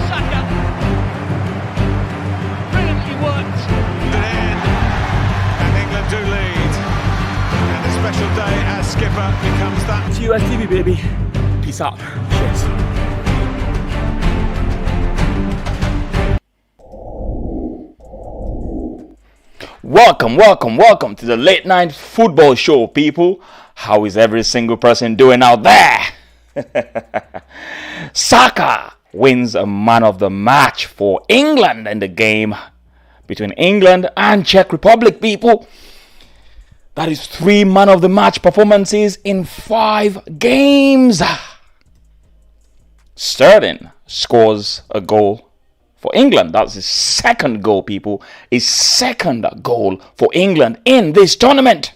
Saka. Brilliantly worked. And England do lead. And a special day as skipper becomes that. It's USTV, baby. Peace out. Cheers. Welcome to the late night football show, people. How is every single person doing out there? Saka wins a man of the match for England in the game between England and Czech Republic, people. That is 3 man of the match performances in 5 games. Sterling scores a goal for England. That's his second goal, people. His second goal for England in this tournament.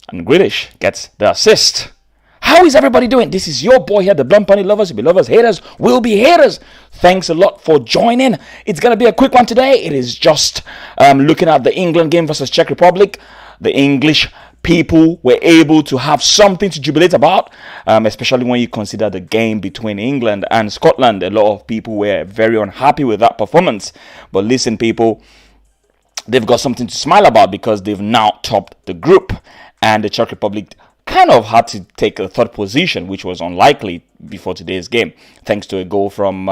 And Grealish gets the assist. How is everybody doing? This is your boy here, the Blunt Bunny lovers. You'll be lovers, haters will be haters. Thanks a lot for joining. It's going to be a quick one today. It is just looking at the England game versus Czech Republic. The English people were able to have something to jubilate about, especially when you consider the game between England and Scotland. A lot of people were very unhappy with that performance. But listen, people, they've got something to smile about because they've now topped the group. And the Czech Republic kind of had to take a third position, which was unlikely before today's game, thanks to a goal from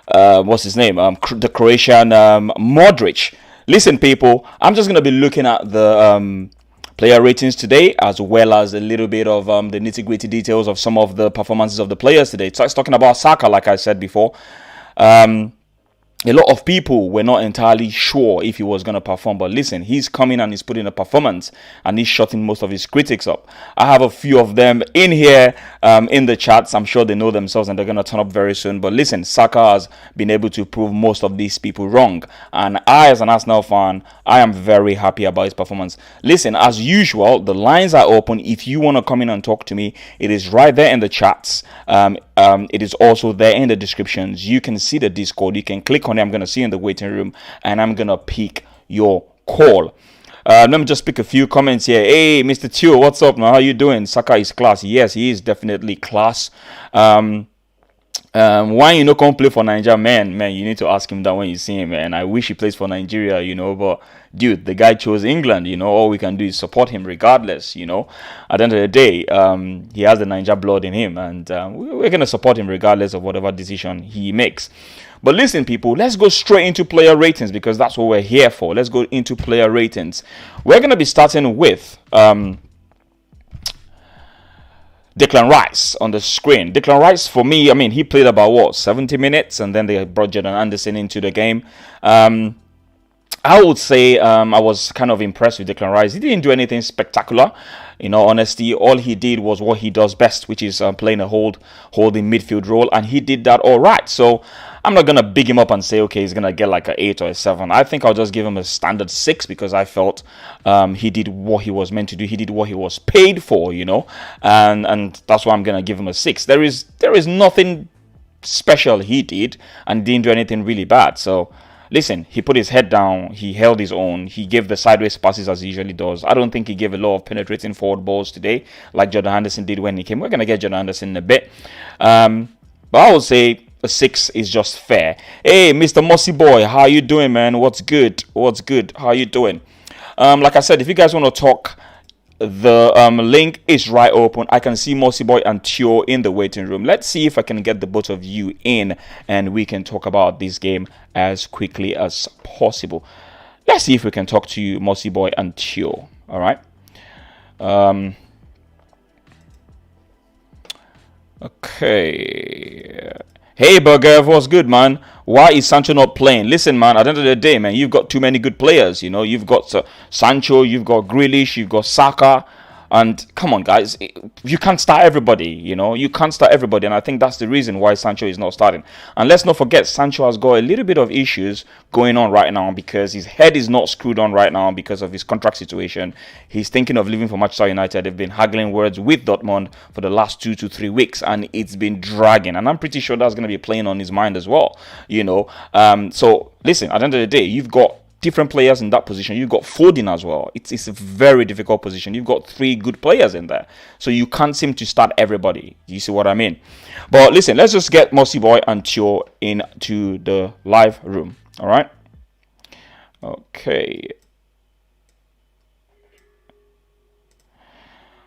what's his name? The Croatian Modric. Listen, people, I'm just going to be looking at the player ratings today, as well as a little bit of the nitty-gritty details of some of the performances of the players today. So I was talking about Saka, like I said before. A lot of people were not entirely sure if he was going to perform, but listen, he's coming and he's putting a performance and he's shutting most of his critics up. I have a few of them in here in the chats. I'm sure they know themselves and they're going to turn up very soon. But listen, Saka has been able to prove most of these people wrong. And I, as an Arsenal fan, I am very happy about his performance. Listen, as usual, the lines are open. If you want to come in and talk to me, it is right there in the chats. It is also there in the descriptions. You can see the Discord. You can click on it. I'm going to see you in the waiting room and I'm going to pick your call. Let me just pick a few comments here. Hey, Mr. Tio, what's up, man? How you doing? Saka is class. Yes, he is definitely class. Why you not come play for Nigeria? Man, you need to ask him that when you see him, man. I wish he plays for Nigeria, but dude, the guy chose England, all we can do is support him regardless, At the end of the day, he has the Nigeria blood in him, and we're going to support him regardless of whatever decision he makes. But listen, people, let's go straight into player ratings because that's what we're here for. Let's go into player ratings. We're going to be starting with Declan Rice on the screen. Declan Rice, for me, he played about 70 minutes, and then they brought Jordan Anderson into the game. I would say I was kind of impressed with Declan Rice. He didn't do anything spectacular. In all honesty, all he did was what he does best, which is playing a holding midfield role, and he did that all right. So I'm not going to big him up and say, okay, he's going to get like an 8 or a 7. I think I'll just give him a standard 6 because I felt he did what he was meant to do. He did what he was paid for, and that's why I'm going to give him a 6. There is nothing special he did and didn't do anything really bad. So listen, he put his head down, he held his own, he gave the sideways passes as he usually does. I don't think he gave a lot of penetrating forward balls today like Jordan Anderson did when he came. We're going to get Jordan Anderson in a bit. But I would say a 6 is just fair. Hey, Mr. Mossy Boy, how you doing, man? What's good? How you doing? Like I said, if you guys want to talk, the link is right open. I can see Mossy Boy and Tio in the waiting room. Let's see if I can get the both of you in and we can talk about this game as quickly as possible. Let's see if we can talk to you, Mossy Boy and Tio. All right. Okay. Hey, Burger, what's good, man? Why is Sancho not playing? Listen, man, at the end of the day, man, you've got too many good players, You've got Sancho, you've got Grealish, you've got Saka. And come on, guys, you can't start everybody, You can't start everybody. And I think that's the reason why Sancho is not starting. And let's not forget, Sancho has got a little bit of issues going on right now because his head is not screwed on right now because of his contract situation. He's thinking of leaving for Manchester United. They've been haggling words with Dortmund for the last 2 to 3 weeks, and it's been dragging. And I'm pretty sure that's going to be playing on his mind as well, So listen, at the end of the day, you've got different players in that position. You've got Foden as well. It's a very difficult position. You've got 3 good players in there. So you can't seem to start everybody. You see what I mean? But listen, let's just get Mossy Boy and Tio into the live room. All right? Okay.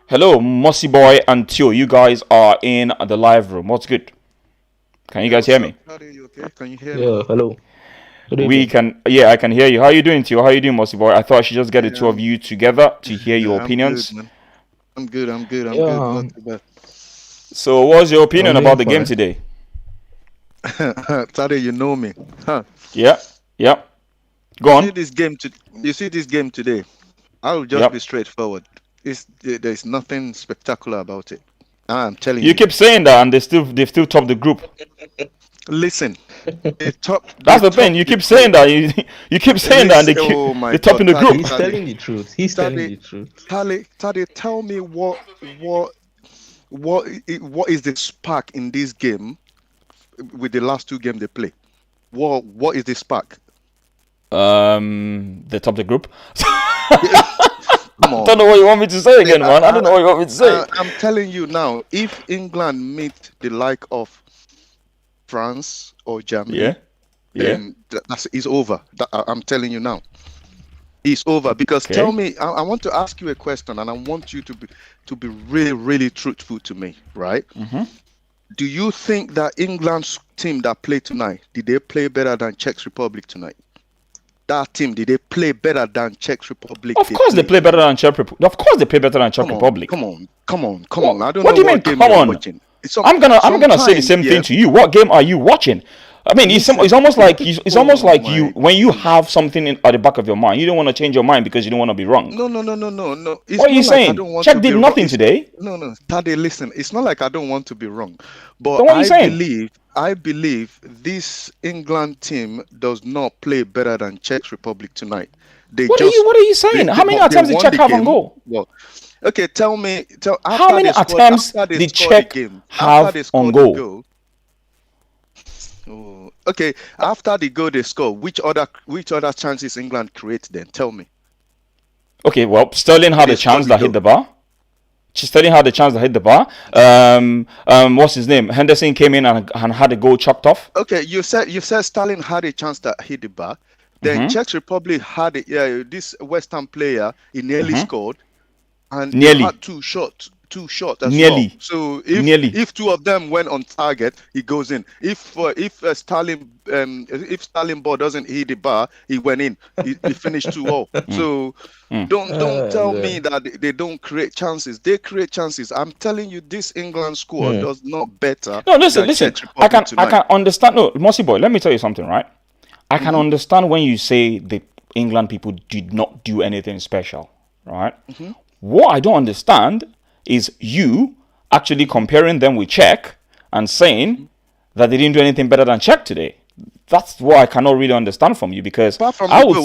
Hello, Mossy Boy and Tio. You guys are in the live room. What's good? Can you guys hear me? Are you okay? Can you hear me? Yeah, hello. We can, I can hear you. How are you doing, Tio? How are you doing, Mossy Boy? I thought I should just get the two of you together to hear your opinions. I'm good. I'm good. Not too bad. So, what's your opinion about the game today? Tade, you know me, huh? Yeah. Go on. You see this game today? I'll just be straightforward. There's nothing spectacular about it. I'm telling you. You keep saying that, and they still top the group. Listen, that's the thing. You keep saying that. You keep saying that, and they top in the group. He's telling the truth. He's telling the truth. Tade, tell me what is the spark in this game with the last 2 games they play? What is the spark? They top the group. Come on. I don't know what you want me to say again, man. I don't know what you want me to say. I'm telling you now, if England meet the like of France or Germany, then it's over. I'm telling you now. It's over. Because tell me, I want to ask you a question, and I want you to be really, really truthful to me, right? Mm-hmm. Do you think that England's team that played tonight, did they play better than Czech Republic tonight? That team, did they play better than Czech Republic? Of course they play better than Czech Republic. Of course they play better than Czech Republic. Come on. I don't what know do you mean, what game come you're on? watching. I'm gonna say the same thing to you. What game are you watching? I mean, it's almost like you when you have something at the back of your mind, you don't want to change your mind because you don't want to be wrong. No. What are you saying? Czech did nothing today. No. Tade, listen. It's not like I don't want to be wrong, but So what are you saying? I believe this England team does not play better than Czech Republic tonight. What are you saying? How many attempts did Czech have on goal? Well, okay, tell me. How many attempts did Czech have on goal? Oh, okay, after the goal they score, which other chances England create then? Tell me. Okay, well, Sterling had a chance that hit the bar. Sterling had a chance that hit the bar. What's his name? Henderson came in and had a goal chopped off. Okay, you said Sterling had a chance that hit the bar. Then Czech Republic had this West Ham player, he nearly scored, and he had two shots as well. So if 2 of them went on target, he goes in. If Sterling ball doesn't hit the bar, he went in. He finished 2-0. So don't tell me that they don't create chances. They create chances. I'm telling you, this England squad does not better. No, listen. I can understand. No, Mossy Boy, let me tell you something, right? I can understand when you say the England people did not do anything special, right? What I don't understand is you actually comparing them with Czech and saying that they didn't do anything better than Czech today. That's what I cannot really understand from you, because I would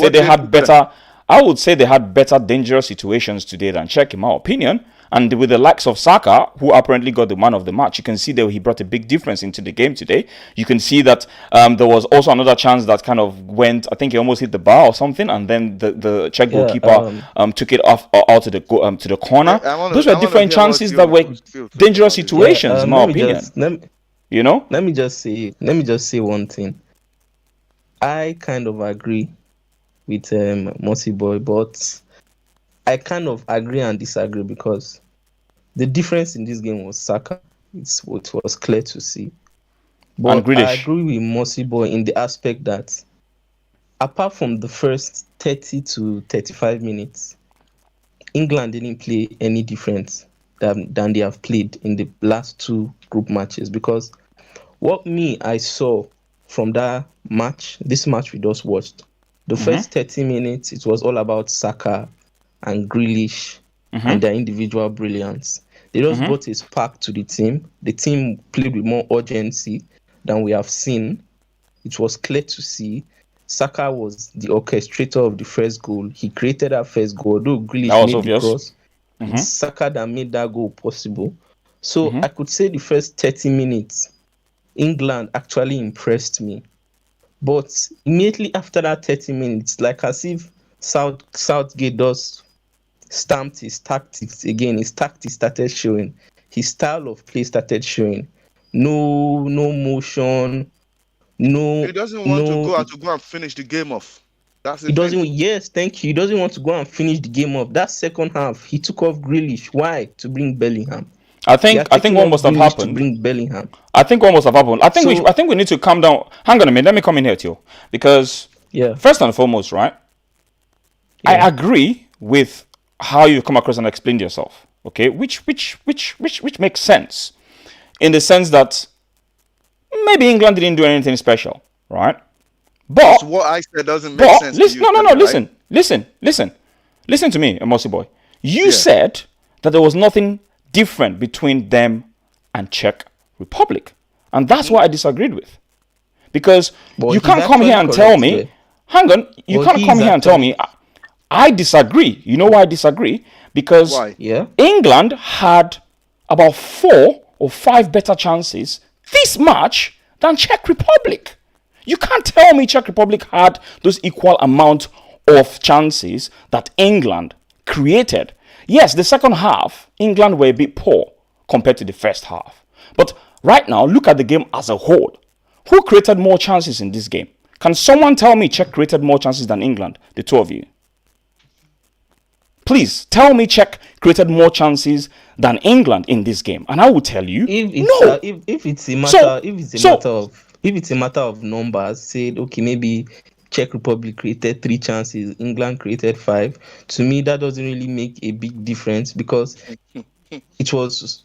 say they had better dangerous situations today than Czech, in my opinion. And with the likes of Saka, who apparently got the man of the match, you can see that he brought a big difference into the game today. You can see that there was also another chance that kind of went, I think he almost hit the bar or something, and then the Czech goalkeeper took it off out to the corner. Those were different chances that were dangerous situations, in my opinion. Let me just say one thing. I kind of agree with Mossy Boy, but I kind of agree and disagree, because the difference in this game was Saka. It was clear to see. But I agree with Mossy Boy in the aspect that apart from the first 30 to 35 minutes, England didn't play any different than they have played in the last 2 group matches. Because what I saw from this match we just watched, the first 30 minutes, it was all about Saka and Grealish and their individual brilliance. They just brought a spark to the team. The team played with more urgency than we have seen. It was clear to see. Saka was the orchestrator of the first goal. He created that first goal. Although Grealish made the cross, it's Saka that made that goal possible. So I could say the first 30 minutes, England actually impressed me. But immediately after that 30 minutes, like as if Southgate does stamped his tactics again. His tactics started showing. His style of play started showing. No motion. No. He doesn't want to go and finish the game off. That's the He doesn't. thing. Yes, thank you. He doesn't want to go and finish the game off. That second half, he took off Grealish. Why? To bring Bellingham. I think what must have happened. To bring Bellingham. I think what must have happened. I think we need to calm down. Hang on a minute. Let me come in here, Theo. Because first and foremost, right? Yeah. I agree with how you come across and explain yourself. Okay, which makes sense, in the sense that maybe England didn't do anything special, right? But what I said doesn't make sense. Listen, listen to me, Mossy boy. You said that there was nothing different between them and Czech Republic, and that's what I disagreed with, because you can't come here and tell me. Hang on, you can't come here and tell me. I disagree. You know why I disagree? Because England had about 4 or 5 better chances this match than Czech Republic. You can't tell me Czech Republic had those equal amount of chances that England created. Yes, the second half, England were a bit poor compared to the first half. But right now, look at the game as a whole. Who created more chances in this game? Can someone tell me Czech created more chances than England, the two of you? Please tell me Czech created more chances than England in this game, and I will tell you no. If it's a matter of numbers, said okay, maybe Czech Republic created 3 chances, England created 5. To me, that doesn't really make a big difference, because it was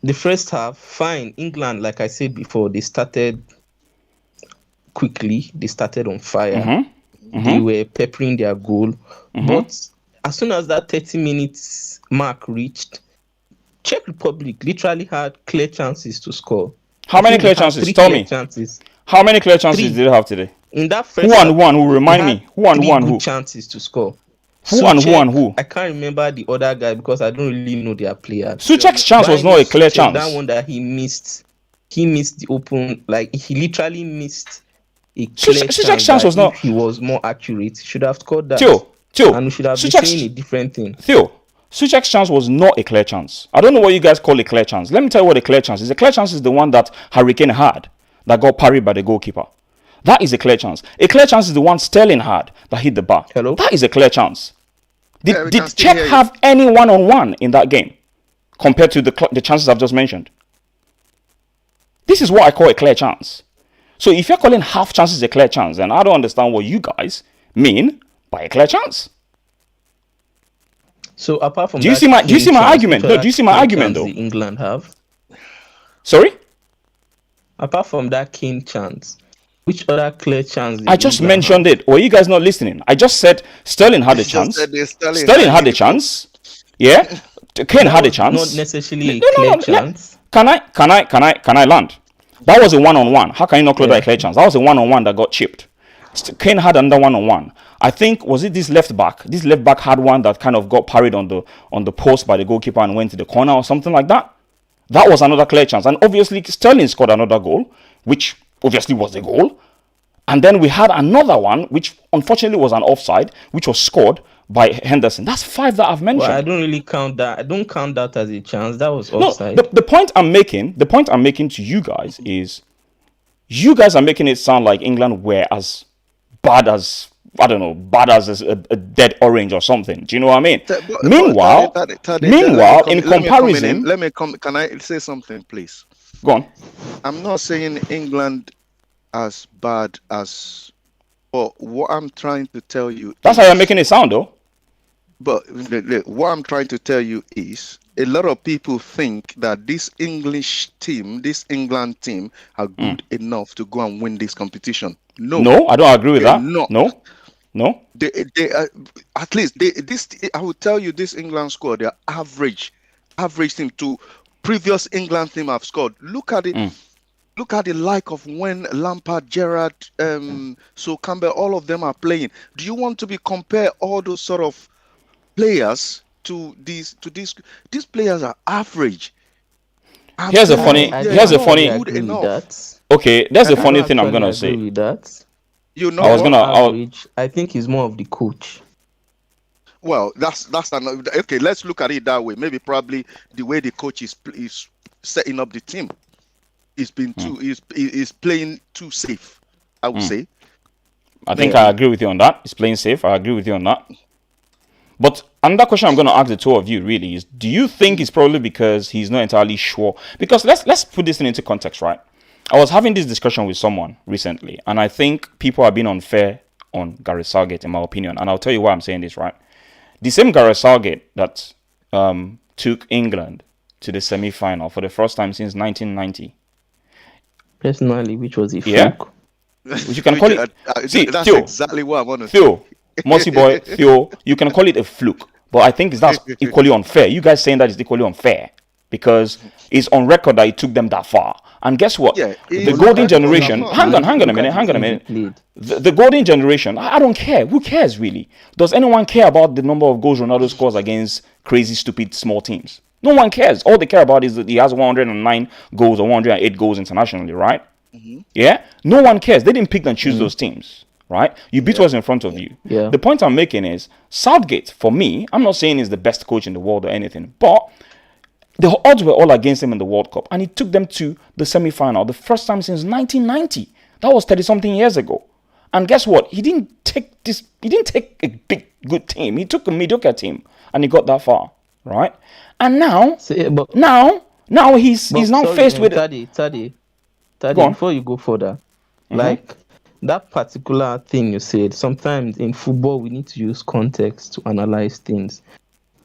the first half. Fine, England, like I said before, they started quickly. They started on fire. They were peppering their goal, but as soon as that 30 minutes mark reached, Czech Republic literally had clear chances to score. How many clear chances? Tell me. How many clear chances did they have today? In that first who and one? Who remind me? Who and one? Who chances to score? Who and who and who? I can't remember the other guy because I don't really know their players. Souček's chance was not a clear chance. That one that he missed the open. Like he literally missed a clear chance. Souček's chance was not. If he was more accurate, he should have scored that. Theo, and we should have been saying a different thing. Theo, Souček's chance was not a clear chance. I don't know what you guys call a clear chance. Let me tell you what a clear chance is. A clear chance is the one that Harry Kane had that got parried by the goalkeeper. That is a clear chance. A clear chance is the one Sterling had that hit the bar. Hello? That is a clear chance. Did Czech have any one-on-one in that game compared to the chances I've just mentioned? This is what I call a clear chance. So if you're calling half chances a clear chance, then I don't understand what you guys mean by a clear chance. So apart from do you see my argument? No, do you see my argument though? England have. Sorry? Apart from that Kane chance, which other clear chance? I just mentioned it. Were you guys not listening? I just said Sterling had a chance. Sterling had a chance. Yeah, Kane had a chance. Not necessarily a clear chance. Can I land? That was a one-on-one. How can you not call that a clear chance? That was a one-on-one that got chipped. Kane had another one-on-one. I think, was it this left back? This left back had one that kind of got parried on the post by the goalkeeper and went to the corner or something like that. That was another clear chance. And obviously, Sterling scored another goal, which obviously was the goal. And then we had another one, which unfortunately was an offside, which was scored by Henderson. That's 5 that I've mentioned. Well, I don't really count that. I don't count that as a chance. That was offside. No, the point I'm making to you guys is, you guys are making it sound like England were as bad as, I don't know, bad as a dead orange or something. Do you know what I mean? Meanwhile, in comparison, can I say something, please? Go on. I'm not saying England as bad as, but what I'm trying to tell you. That's how you're making it sound, though. But what I'm trying to tell you is, a lot of people think that this English team, this England team, are good enough to go and win this competition. No, I don't agree with that. Not. No. They at least this. I will tell you, this England squad, they're average team to previous England team have scored. Look at it. Look at the like of when Lampard, Gerrard, so Campbell, all of them are playing. Do you want to be compare all those sort of players to these? These players are average. Here's a funny. Okay, that's the funny thing I'm gonna say. You know, I think it's more of the coach. Well, that's okay. Let's look at it that way. Maybe probably the way the coach is setting up the team, is playing too safe. I would say. I think I agree with you on that. He's playing safe. I agree with you on that. But another question I'm going to ask the two of you really is: do you think it's probably because he's not entirely sure? Because let's put this into context, right? I was having this discussion with someone recently, and I think people are being unfair on Gareth Southgate, in my opinion. And I'll tell you why I'm saying this, right? The same Gareth Southgate that took England to the semi-final for the first time since 1990. Personally, which was a fluke. Which you can call it. See, that's Theo, exactly what I want to Theo, Mossy boy, Theo, you can call it a fluke, but I think that's equally unfair. You guys saying that is equally unfair because it's on record that it took them that far. And guess what? Yeah, the golden generation. Hang on a minute. The golden generation. I don't care. Who cares really? Does anyone care about the number of goals Ronaldo scores against crazy, stupid, small teams? No one cares. All they care about is that he has 109 goals or 108 goals internationally, right? Mm-hmm. Yeah. No one cares. They didn't pick and choose those teams, right? You beat what's in front of you. Yeah. The point I'm making is Southgate. For me, I'm not saying he's the best coach in the world or anything, but the odds were all against him in the World Cup, and he took them to the semi-final, the first time since 1990. That was 30-something years ago. And guess what? He didn't take a big, good team. He took a mediocre team, and he got that far, right? And now, now he's faced with Tade, before you go further, like that particular thing you said, sometimes in football we need to use context to analyze things.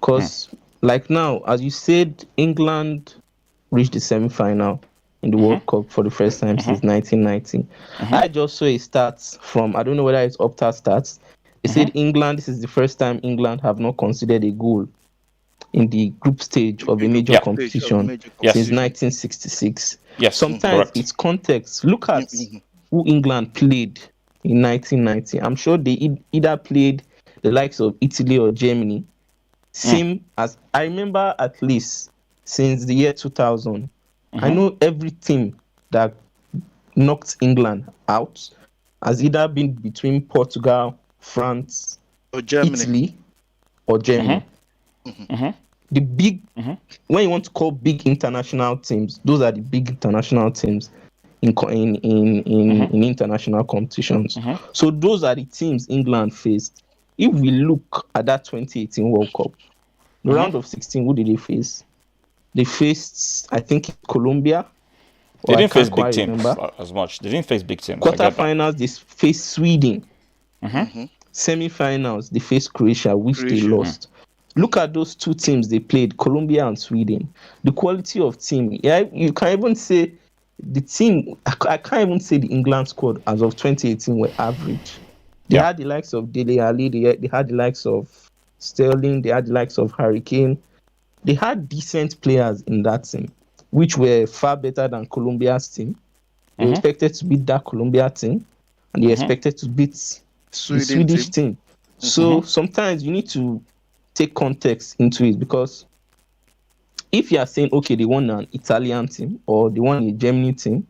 Because like now, as you said, England reached the semi-final in the World Cup for the first time since 1990. I just saw a stats from, I don't know whether it's Opta stats. It said this is the first time England have not conceded a goal in the group stage of a major competition since 1966. Yes, sometimes it's context. Look at who England played in 1990. I'm sure they either played the likes of Italy or Germany. Same as I remember, at least since the year 2000. I know every team that knocked England out has either been between Portugal, France, or Germany. Italy, or Germany. The big, when you want to call big international teams, those are the big international teams in international competitions. So those are the teams England faced. If we look at that 2018 World Cup, the round of 16, who did they face? They faced, I think, Colombia. They didn't face big teams as much. They didn't face big teams. Quarterfinals, they faced Sweden. Semi-finals, they faced Croatia, which they lost. Look at those two teams they played, Colombia and Sweden. The quality of team. Yeah, you can't even say the team. I can't even say the England squad as of 2018 were average. They had the likes of Dele Alli. They had the likes of Sterling. They had the likes of Harry Kane. They had decent players in that team, which were far better than Colombia's team. They expected to beat that Colombia team, and they expected to beat the Swedish team. So sometimes you need to take context into it, because if you are saying, okay, they won an Italian team, or they won a Germany team,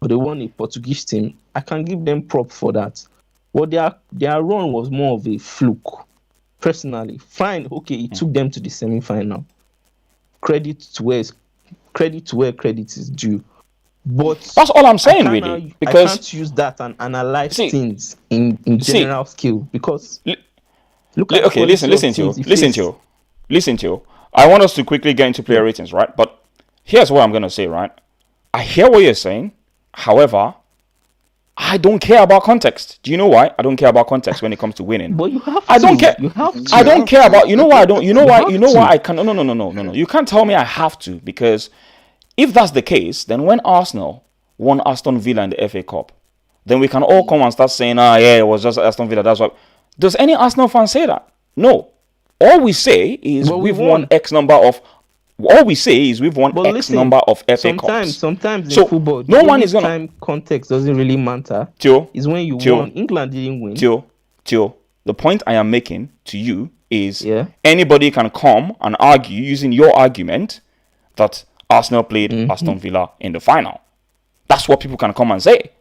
or they won a Portuguese team, I can give them prop for that. But their run was more of a fluke. Personally, fine, okay, it took them to the semi-final. Credit to where credit is due. But that's all I'm saying, really. Because I can't use that and analyze things in general skill, because listen to you. I want us to quickly get into player ratings, right? But here's what I'm gonna say, right? I hear what you're saying. However, I don't care about context. Do you know why? I don't care about context when it comes to winning. But you have to. I don't care. You have to. I don't care about. You know why I don't. You know why. You know why I can. No. You can't tell me I have to, because if that's the case, then when Arsenal won Aston Villa in the FA Cup, then we can all come and start saying, it was just Aston Villa. That's why. Does any Arsenal fan say that? No. All we say is we've won X number of. All we say is we've won X number of FA Cups. Sometimes in football, no one is gonna. Time context doesn't really matter. Tio, is when you won. England didn't win. Tio. The point I am making to you is anybody can come and argue using your argument that Arsenal played Aston Villa in the final. That's what people can come and say.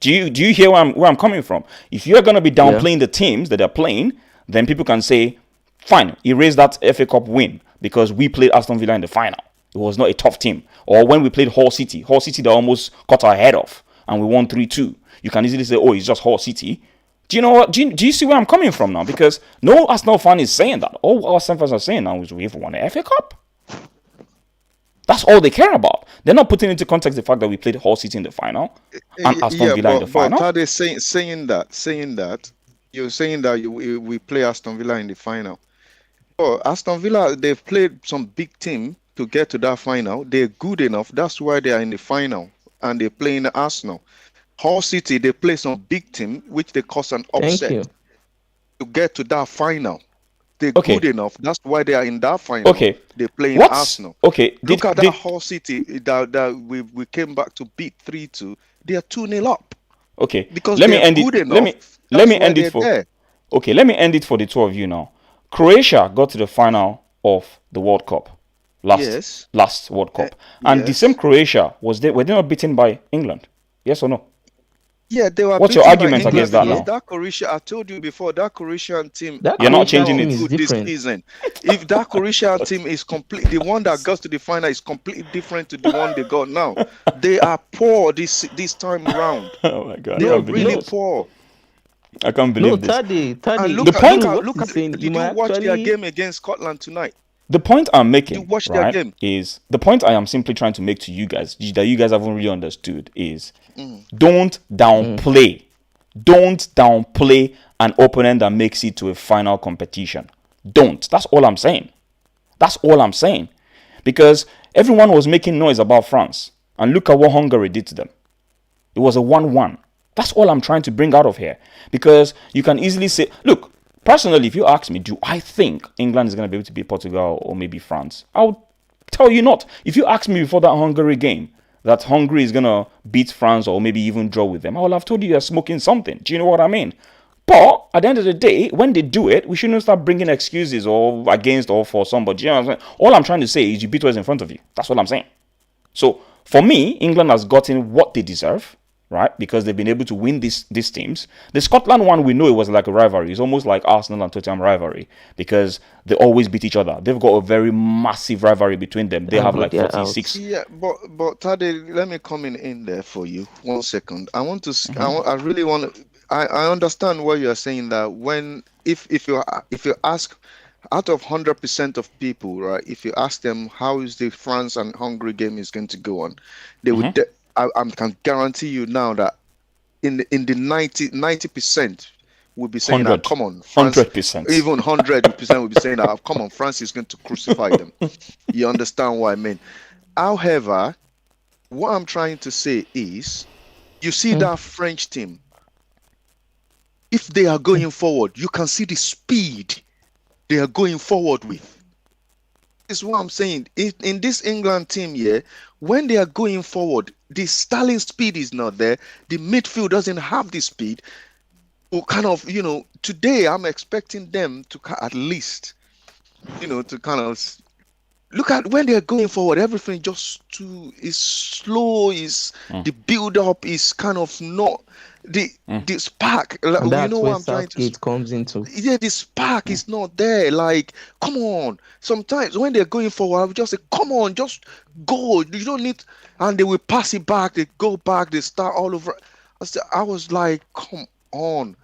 Do you hear where I'm coming from? If you're gonna be downplaying the teams that they're playing, then people can say, fine, erase that FA Cup win because we played Aston Villa in the final. It was not a tough team. Or when we played Hull City that almost cut our head off and we won 3-2. You can easily say, oh, it's just Hull City. Do you know what? Do you see where I'm coming from now? Because no Arsenal fan is saying that. All Arsenal fans are saying now is we've won the FA Cup. That's all they care about. They're not putting into context the fact that we played Hull City in the final and Aston Villa in the final. But Tade saying that you're saying that we play Aston Villa in the final. Oh, Aston Villa, they've played some big team to get to that final. They're good enough. That's why they are in the final and they're playing Arsenal. Hull City, they play some big team which they cause an upset to get to that final. They're good enough. That's why they are in that final. Okay. They're playing Arsenal. Okay. Look at that Hull City that we came back to beat 3-2. They are 2-0 up. Okay. Because let me end it. Let me end it for. There. Okay. Let me end it for the two of you now. Croatia got to the final of the World Cup last World Cup, and the same Croatia were they not beaten by England? Yes or no? Yeah, they were. What's your argument against that now? That Croatia, I told you before, that Croatian team. You're not changing it this season. If that Croatian team is complete, the one that goes to the final is completely different to the one they got now. They are poor this time around. Oh my God, they are really poor. I can't believe this. Tade, look at did you watch their game against Scotland tonight? The point I'm making, is the point I am simply trying to make to you guys that you guys haven't really understood is don't downplay an opponent that makes it to a final competition. Don't. That's all I'm saying. Because everyone was making noise about France, and look at what Hungary did to them. It was a 1-1. That's all I'm trying to bring out of here. Because you can easily say, look, personally, if you ask me, do I think England is going to be able to beat Portugal or maybe France? I'll tell you not. If you ask me before that Hungary game that Hungary is going to beat France or maybe even draw with them, I will have told you you're smoking something. Do you know what I mean? But at the end of the day, when they do it, we shouldn't start bringing excuses or against or for somebody. You know what I'm saying? All I'm trying to say is you beat what's in front of you. That's what I'm saying. So for me, England has gotten what they deserve. Right, because they've been able to win these teams. The Scotland one, we know it was like a rivalry. It's almost like Arsenal and Tottenham rivalry because they always beat each other. They've got a very massive rivalry between them. They have like 46. Yeah, but Tade, let me come in there for you 1 second. I want to. I really want to. I understand what you are saying that when if you ask out of 100% of people, right? If you ask them how is the France and Hungary game is going to go on, they would. I can guarantee you now that in the 90% will be saying that, come on, France, 100%. Even 100% will be saying that, come on, France is going to crucify them. You understand what I mean? However, what I'm trying to say is, you see that French team, if they are going forward, you can see the speed they are going forward with. Is what I'm saying. In this England team, when they are going forward, the Sterling speed is not there. The midfield doesn't have the speed. Or kind of, today I'm expecting them to at least, to kind of look at when they're going forward. Everything just is slow. The build up is kind of not the spark. That's where what I'm trying to. It comes into. Yeah, the spark is not there. Like, come on. Sometimes when they're going forward, I would just say, come on, just go. You don't need. And they will pass it back. They go back. They start all over. I was like, come on.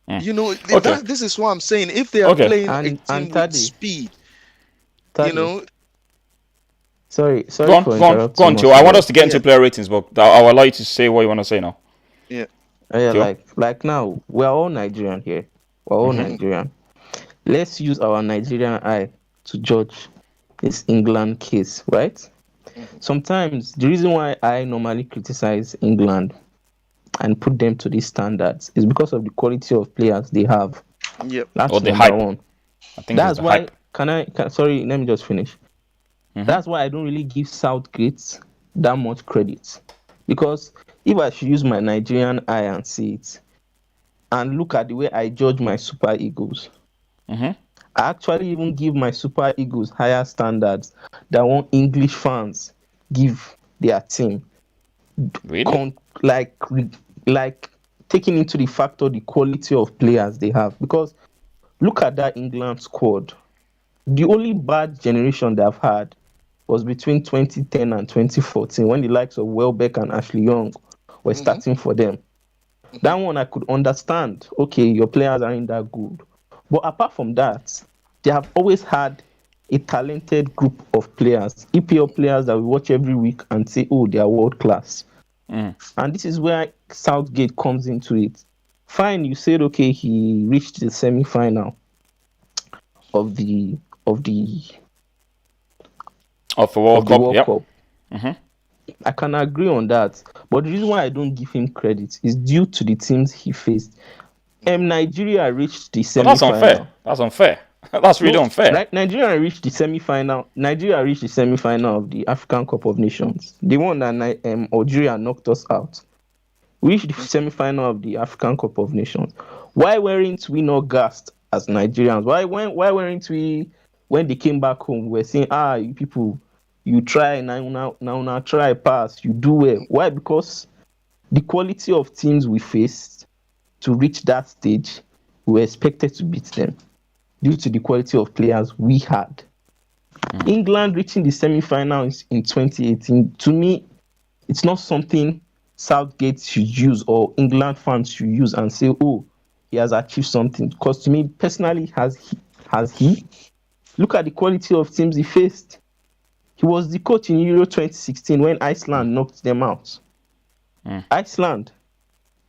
This is what I'm saying. If they are playing a team with speed, Sorry. Go on, Tio. I want us to get into player ratings, but I'll allow you to say what you want to say now. Yeah. Like now, we're all Nigerian here. We're all Nigerian. Let's use our Nigerian eye to judge this England case, right? Sometimes the reason why I normally criticize England and put them to these standards is because of the quality of players they have. Yep. That's or the hype. One. I think that's why. Hype. Sorry, let me just finish. That's why I don't really give Southgate that much credit, because if I should use my Nigerian eye and see it, and look at the way I judge my Super Eagles, I actually even give my Super Eagles higher standards than what English fans give their team. Really? Like like taking into the factor the quality of players they have. Because look at that England squad. The only bad generation they've had was between 2010 and 2014 when the likes of Welbeck and Ashley Young were starting for them. That one I could understand. Okay, your players aren't that good. But apart from that, they have always had a talented group of players, EPL players that we watch every week and say, oh, they are world class. And this is where Southgate comes into it. Fine, you said, okay, he reached the semi-final of the World Cup. I can agree on that. But the reason why I don't give him credit is due to the teams he faced. Nigeria reached the semi-final. That's unfair. That's really unfair. Right? Nigeria reached the semi-final of the African Cup of Nations. The one that Algeria knocked us out. We reached the semi-final of the African Cup of Nations. Why weren't we not gassed as Nigerians? Why weren't we, when they came back home, we were saying, you people, you try, now try, pass, you do well. Why? Because the quality of teams we faced to reach that stage, we were expected to beat them due to the quality of players we had. England reaching the semi-finals in 2018, to me, it's not something Southgate should use or England fans should use and say, oh, he has achieved something. Because to me, personally, has he? Look at the quality of teams he faced. He was the coach in Euro 2016 when Iceland knocked them out. Iceland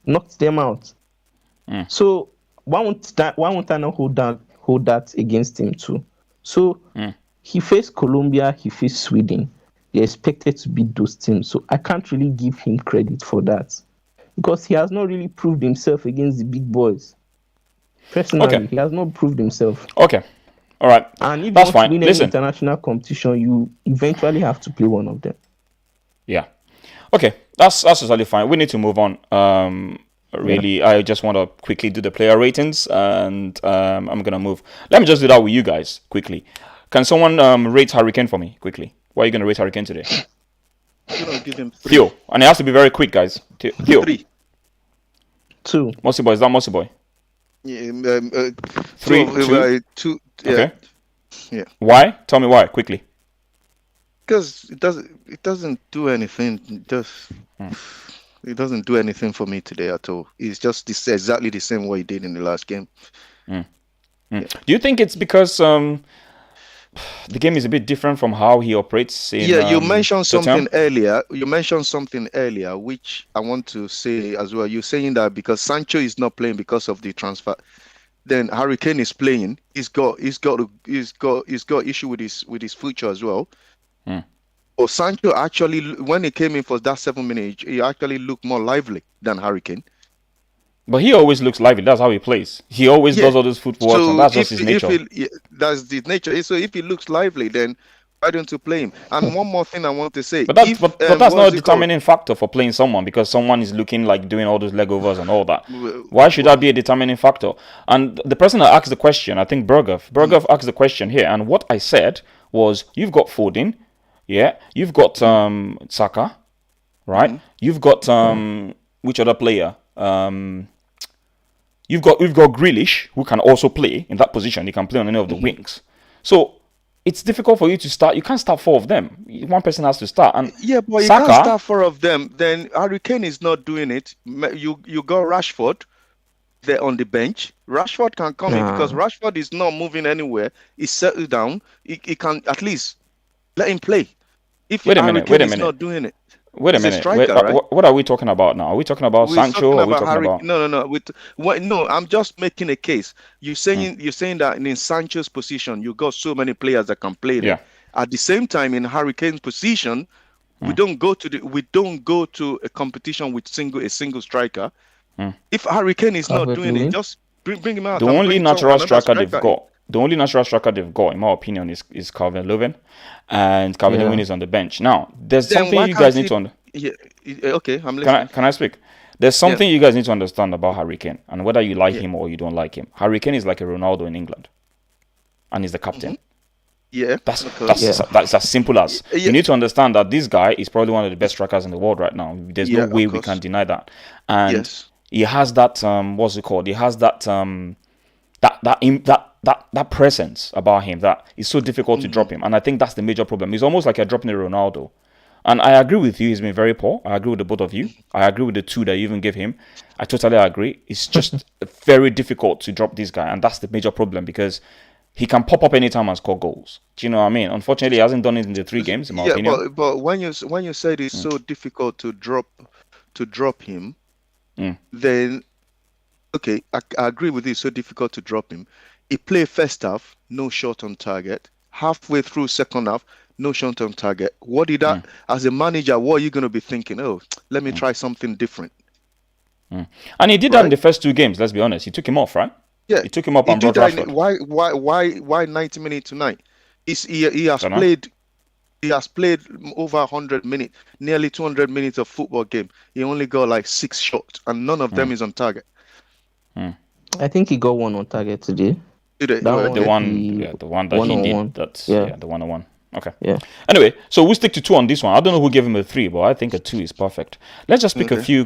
knocked them out. So why won't I not hold that against him too? So he faced Colombia, he faced Sweden. They're expected to beat those teams. So I can't really give him credit for that. Because he has not really proved himself against the big boys. Personally, he has not proved himself. Okay. All right. And if that's you want fine. to win Listen. any international competition, you eventually have to play one of them. Yeah. Okay. That's totally fine. We need to move on. I just want to quickly do the player ratings, and I'm going to move. Let me just do that with you guys quickly. Can someone rate Harry Kane for me quickly? Why are you going to rate Harry Kane today? I'm gonna give him 3. Theo. And it has to be very quick, guys. Theo. 3. 2. Mossy Boy. Is that Mossy Boy? Yeah, 3, 2. Yeah. Okay. Yeah. Why? Tell me why, quickly. Because it doesn't do anything. It doesn't do anything for me today at all. It's just exactly the same way he did in the last game. Yeah. Do you think it's because the game is a bit different from how he operates in you mentioned something Tottenham? earlier, which I want to say as well. You're saying that because Sancho is not playing because of the transfer, then Harry Kane is playing. He's got issue with his future as well. Or Sancho actually, when he came in for that 7 minutes, he actually looked more lively than Harry Kane. But he always looks lively. That's how he plays. He always does all this footwork, and that's just his nature. That's his nature. So if he looks lively, then why don't you play him? And one more thing I want to say. But that's not a determining factor for playing someone, because someone is looking like doing all those leg overs and all that. Why should that be a determining factor? And the person that asked the question, I think Bergov asked the question here, and what I said was, you've got Foden, you've got Saka, right? You've got which other player? We've got Grealish, who can also play in that position. He can play on any of the wings. So it's difficult for you to start. You can't start 4 of them. One person has to start. And but Saka, you can't start 4 of them. Then Harry Kane is not doing it. You got Rashford there on the bench. Rashford can come in because Rashford is not moving anywhere. He's settled down. He can at least let him play. Wait a minute. Not doing it. Wait a minute. Striker, right? What are we talking about now? Are we talking about Sancho? Are we talking about? No. No, I'm just making a case. You're saying that in Sancho's position, you got so many players that can play there. Yeah. At the same time, in Harry Kane's position, we don't go to a competition with a single striker. If Harry Kane is not doing it, just bring him out. The only natural striker they've got. The only natural striker they've got, in my opinion, is Calvert-Lewin, and Calvert-Lewin is on the bench. Now, there's something you guys need to understand. Okay, I'm listening. Can I speak? There's something you guys need to understand about Harry Kane, and whether you like him or you don't like him. Harry Kane is like a Ronaldo in England, and he's the captain. Yeah, that's as simple as. You need to understand that this guy is probably one of the best strikers in the world right now. There's no way we can deny that. And he has that what's it called? He has that that presence about him that is so difficult to drop him. And I think that's the major problem. It's almost like you're dropping a Ronaldo. And I agree with you, he's been very poor. I agree with the both of you. I agree with the 2 that you even gave him. I totally agree. It's just very difficult to drop this guy. And that's the major problem because he can pop up anytime and score goals. Do you know what I mean? Unfortunately, he hasn't done it in the 3 games, in my opinion. But when you said it's so difficult to drop him, then okay, I agree with you. It's so difficult to drop him. He played first half, no shot on target. Halfway through second half, no shot on target. What did that? As a manager, what are you going to be thinking? Oh, let me try something different. And he did that in the first 2 games. Let's be honest. He took him off, right? Yeah, he took him up and brought Rashford. Why 90 minutes tonight? He has played. He has played over 100 minutes, nearly 200 minutes of football game. He only got like 6 shots, and none of them is on target. I think he got 1 on target today. The one that he did. That's the 1-on-1. Okay. Yeah. Anyway, so we'll stick to 2 on this one. I don't know who gave him a 3, but I think a 2 is perfect. Let's just pick a few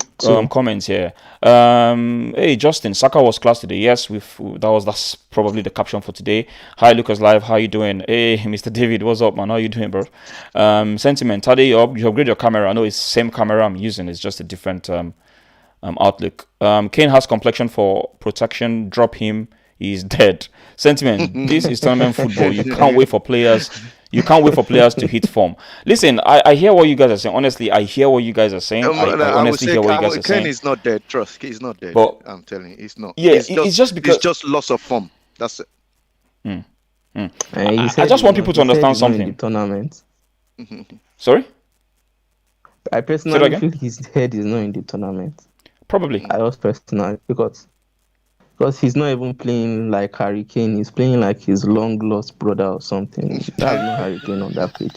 comments here. Hey, Justin, Saka was class today. Yes, that's probably the caption for today. Hi, Lucas Live. How you doing? Hey, Mr. David, what's up, man? How you doing, bro? Sentiment. Tade, you upgrade your camera. I know it's the same camera I'm using. It's just a different outlook. Kane has complexion for protection. Drop him. He's dead. Sentiment. This is tournament football. You can't wait for players. You can't wait for players to hit form. Listen, I hear what you guys are saying. Honestly, I hear what you guys are saying. I honestly hear what you guys are saying. Kane is not dead. Trust, he's not dead. But, I'm telling you, he's not. Yeah, it's just because it's just loss of form. That's it. I just want people to understand something. In the tournament. Sorry? I personally feel his head is not in the tournament. Probably. I was personally because he's not even playing like Harry Kane. He's playing like his long lost brother or something. There's no Harry Kane on that pitch.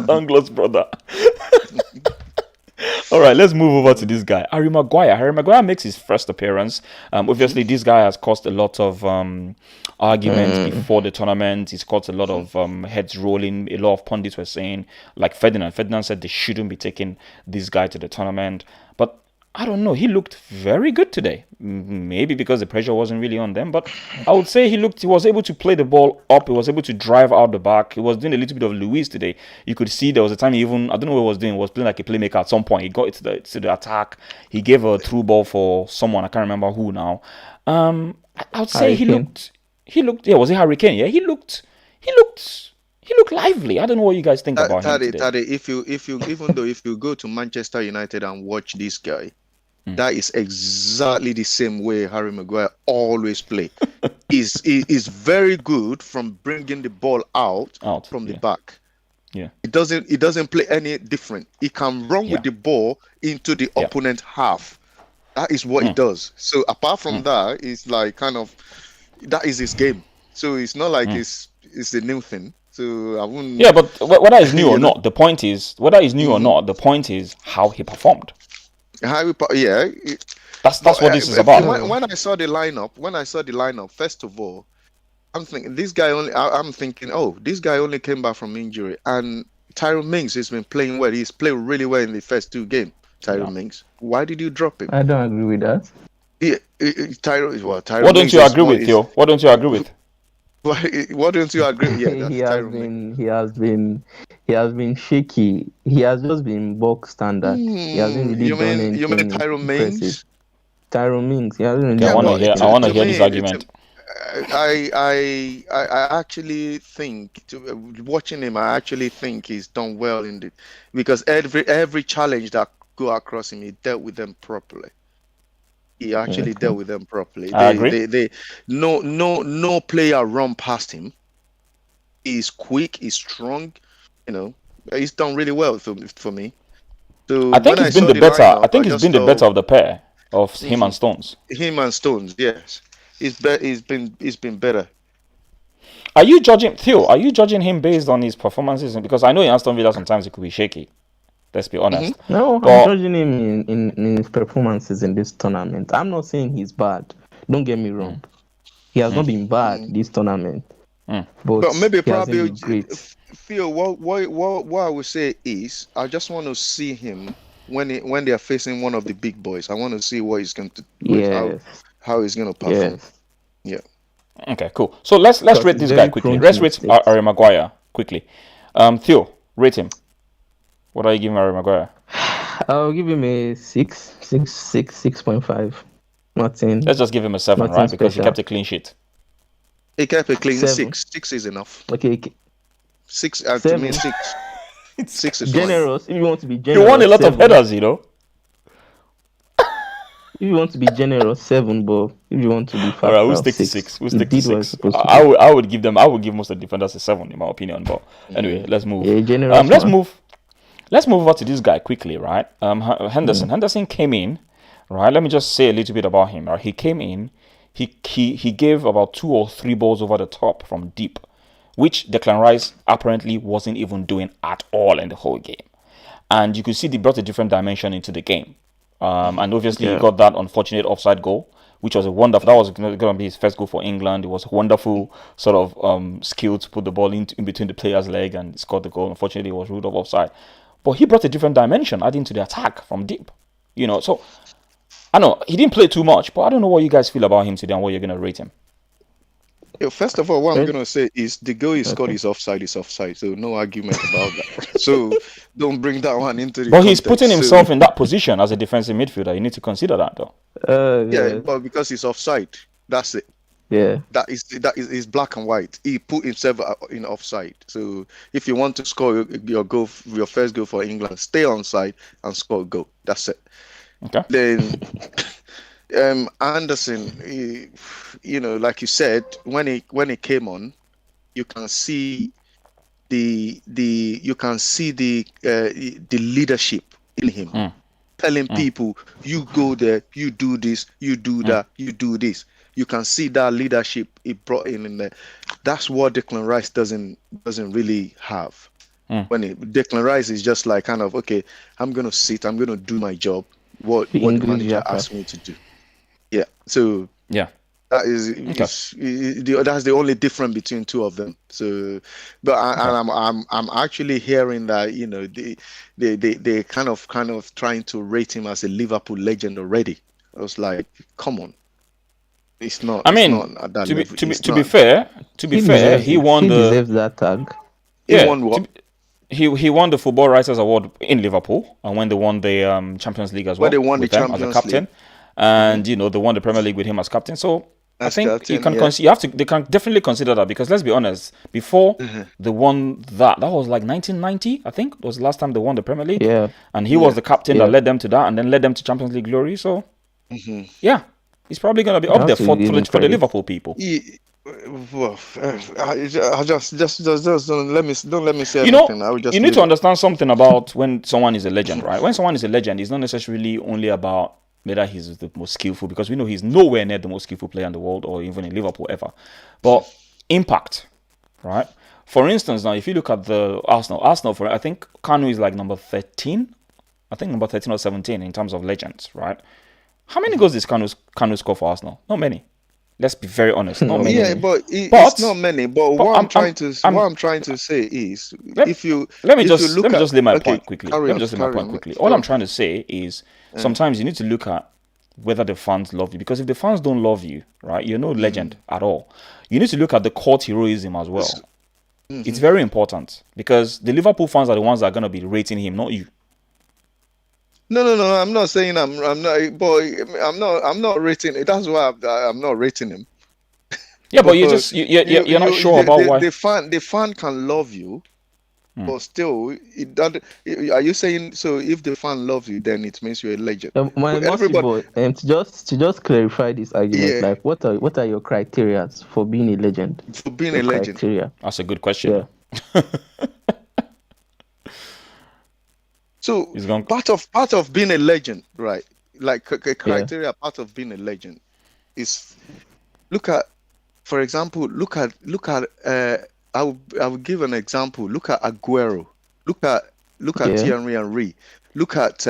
Long lost brother. All right, let's move over to this guy, Harry Maguire. Harry Maguire makes his first appearance. Obviously, this guy has caused a lot of arguments before the tournament. He's caused a lot of heads rolling. A lot of pundits were saying, like Ferdinand. Ferdinand said they shouldn't be taking this guy to the tournament. But I don't know. He looked very good today. Maybe because the pressure wasn't really on them. But I would say he was able to play the ball up. He was able to drive out the back. He was doing a little bit of Luis today. You could see there was a time I don't know what he was doing. He was playing like a playmaker at some point. He got to the attack. He gave a through ball for someone. I can't remember who now. I would say he looked. Yeah, was it Harry Kane? Yeah, he looked lively. I don't know what you guys think about him today. Tade, if you go to Manchester United and watch this guy, that is exactly the same way Harry Maguire always play. He's very good from bringing the ball out from the back. Yeah, It doesn't play any different. He can run with the ball into the opponent half. That is what he does. So apart from that, it's like kind of that is his game. So it's not like it's a new thing. So I wouldn't. Yeah, but whether it's new or not, the point is the point is how he performed. That's what this is about. When I saw the lineup, first of all, I'm thinking this guy only came back from injury, and Tyrone Mings has been playing well. He's played really well in the first 2 games. Tyrone Mings, why did you drop him? I don't agree with that. Tyrone. What don't you agree with, Theo? What don't you agree with? What don't you agree? Yeah, he has been shaky. He has just been box standard. He hasn't really done anything. You mean Tyrone Mings? Tyrone Mings. He hasn't really I want to hear this argument. I actually think watching him, I actually think he's done well because every challenge that go across him, he dealt with them properly. He actually dealt with them properly. I agree. No player run past him. He's quick. He's strong. He's done really well for me. So I think he's been the better. I think he's been the better of the pair of him and Stones. Him and Stones, yes. He's been better. Are you judging Theo? Are you judging him based on his performances? Because I know in Aston Villa sometimes he could be shaky. Let's be honest. No, I'm judging him in his performances in this tournament. I'm not saying he's bad. Don't get me wrong. He has not been bad this tournament. but maybe he hasn't probably been great. Phil, what I would say is I just want to see him when they are facing one of the big boys. I want to see what he's going to how he's going to perform. Yes. Yeah. Okay, cool. So let's rate this guy quickly. Let's rate Harry Maguire quickly. Theo, rate him. What are you giving Harry Maguire? I'll give him a 6.5. Nothing. Let's just give him a 7, right? Because he kept a clean sheet. He kept a clean 7. 6 is enough. Okay. 6 to me 6. 6 is generous. fine. If you want to be generous, he won a lot 7. of headers, you know. If you want to be generous, 7, but if you want to be fast, all right, we'll stick to 6. We'll stick to 6. I would give most of the defenders a 7 in my opinion. But anyway, let's move. Yeah, generous. Let's move over to this guy quickly, right? Henderson. Henderson came in, right? Let me just say a little bit about him. Right? He came in. He gave about 2 or 3 balls over the top from deep, which Declan Rice apparently wasn't even doing at all in the whole game. And you could see they brought a different dimension into the game. And obviously he got that unfortunate offside goal, which was that was going to be his first goal for England. It was a wonderful sort of skill to put the ball in between the player's leg and score the goal. Unfortunately, it was ruled off offside. But he brought a different dimension, adding to the attack from deep. You know, so I know he didn't play too much, but I don't know what you guys feel about him today and what you're going to rate him. First of all, what I'm going to say is the goal he scored is offside, so no argument about that. So don't bring that one into the But he's putting himself in that position as a defensive midfielder. You need to consider that, though. Yeah, but because he's offside, that's it. Yeah, that is black and white. He put himself in offside. So if you want to score your first goal for England, stay onside and score a goal. That's it. Okay. Then Anderson, like you said, when he came on, you can see the leadership in him, telling people, you go there, you do this, you do that, you do this. You can see that leadership he brought in there. That's what Declan Rice doesn't really have. Declan Rice is just like kind of, okay, I'm gonna sit, I'm gonna do my job. What the manager asked me to do. Yeah. So yeah, that is that's the only difference between two of them. So, but I'm actually hearing that they kind of trying to rate him as a Liverpool legend already. I was like, come on. It's not. I mean, it's not at that to level. be fair, he won he the. deserves that tag. Yeah, he won what? He won the Football Writers Award in Liverpool, and when they won the Champions League as well, When they won with the them as a Champions captain, League. and they won the Premier League with him as captain. So I think captain, you can yeah. they can definitely consider that, because let's be honest, before they won that was like 1990, I think was the last time they won the Premier League. Yeah, and he was the captain that led them to that, and then led them to Champions League glory. So yeah, he's probably going to be up there for the Liverpool people. I just don't let me say You know, anything. I will just you need to understand something about when someone is a legend, right? When someone is a legend, it's not necessarily only about whether he's the most skillful, because we know he's nowhere near the most skillful player in the world or even in Liverpool ever. But impact, right? For instance, now if you look at the Arsenal, I think Kanu is like number 13. I think number 13 or 17 in terms of legends, right? How many goals did Kanu score for Arsenal? Not many. Let's be very honest. Not many. Yeah, but it's not many. But what I'm trying to say is, let me just lay my point quickly. All I'm trying to say is, sometimes you need to look at whether the fans love you, because if the fans don't love you, right, you're no legend at all. You need to look at the court heroism as well. It's very important, because the Liverpool fans are the ones that are going to be rating him, not you. No. I'm not saying I'm not rating. That's why I'm not rating him. Yeah, but you're not sure about why. The fan can love you, but still, are you saying so? If the fan loves you, then it means you're a legend. To just clarify this argument, like what are your criteria for being a legend? For being a legend, criteria. That's a good question. Yeah. So part of being a legend, right? Like a criteria, part of being a legend is for example, I will give an example. Look at Aguero. Look at Thierry Henry. Look at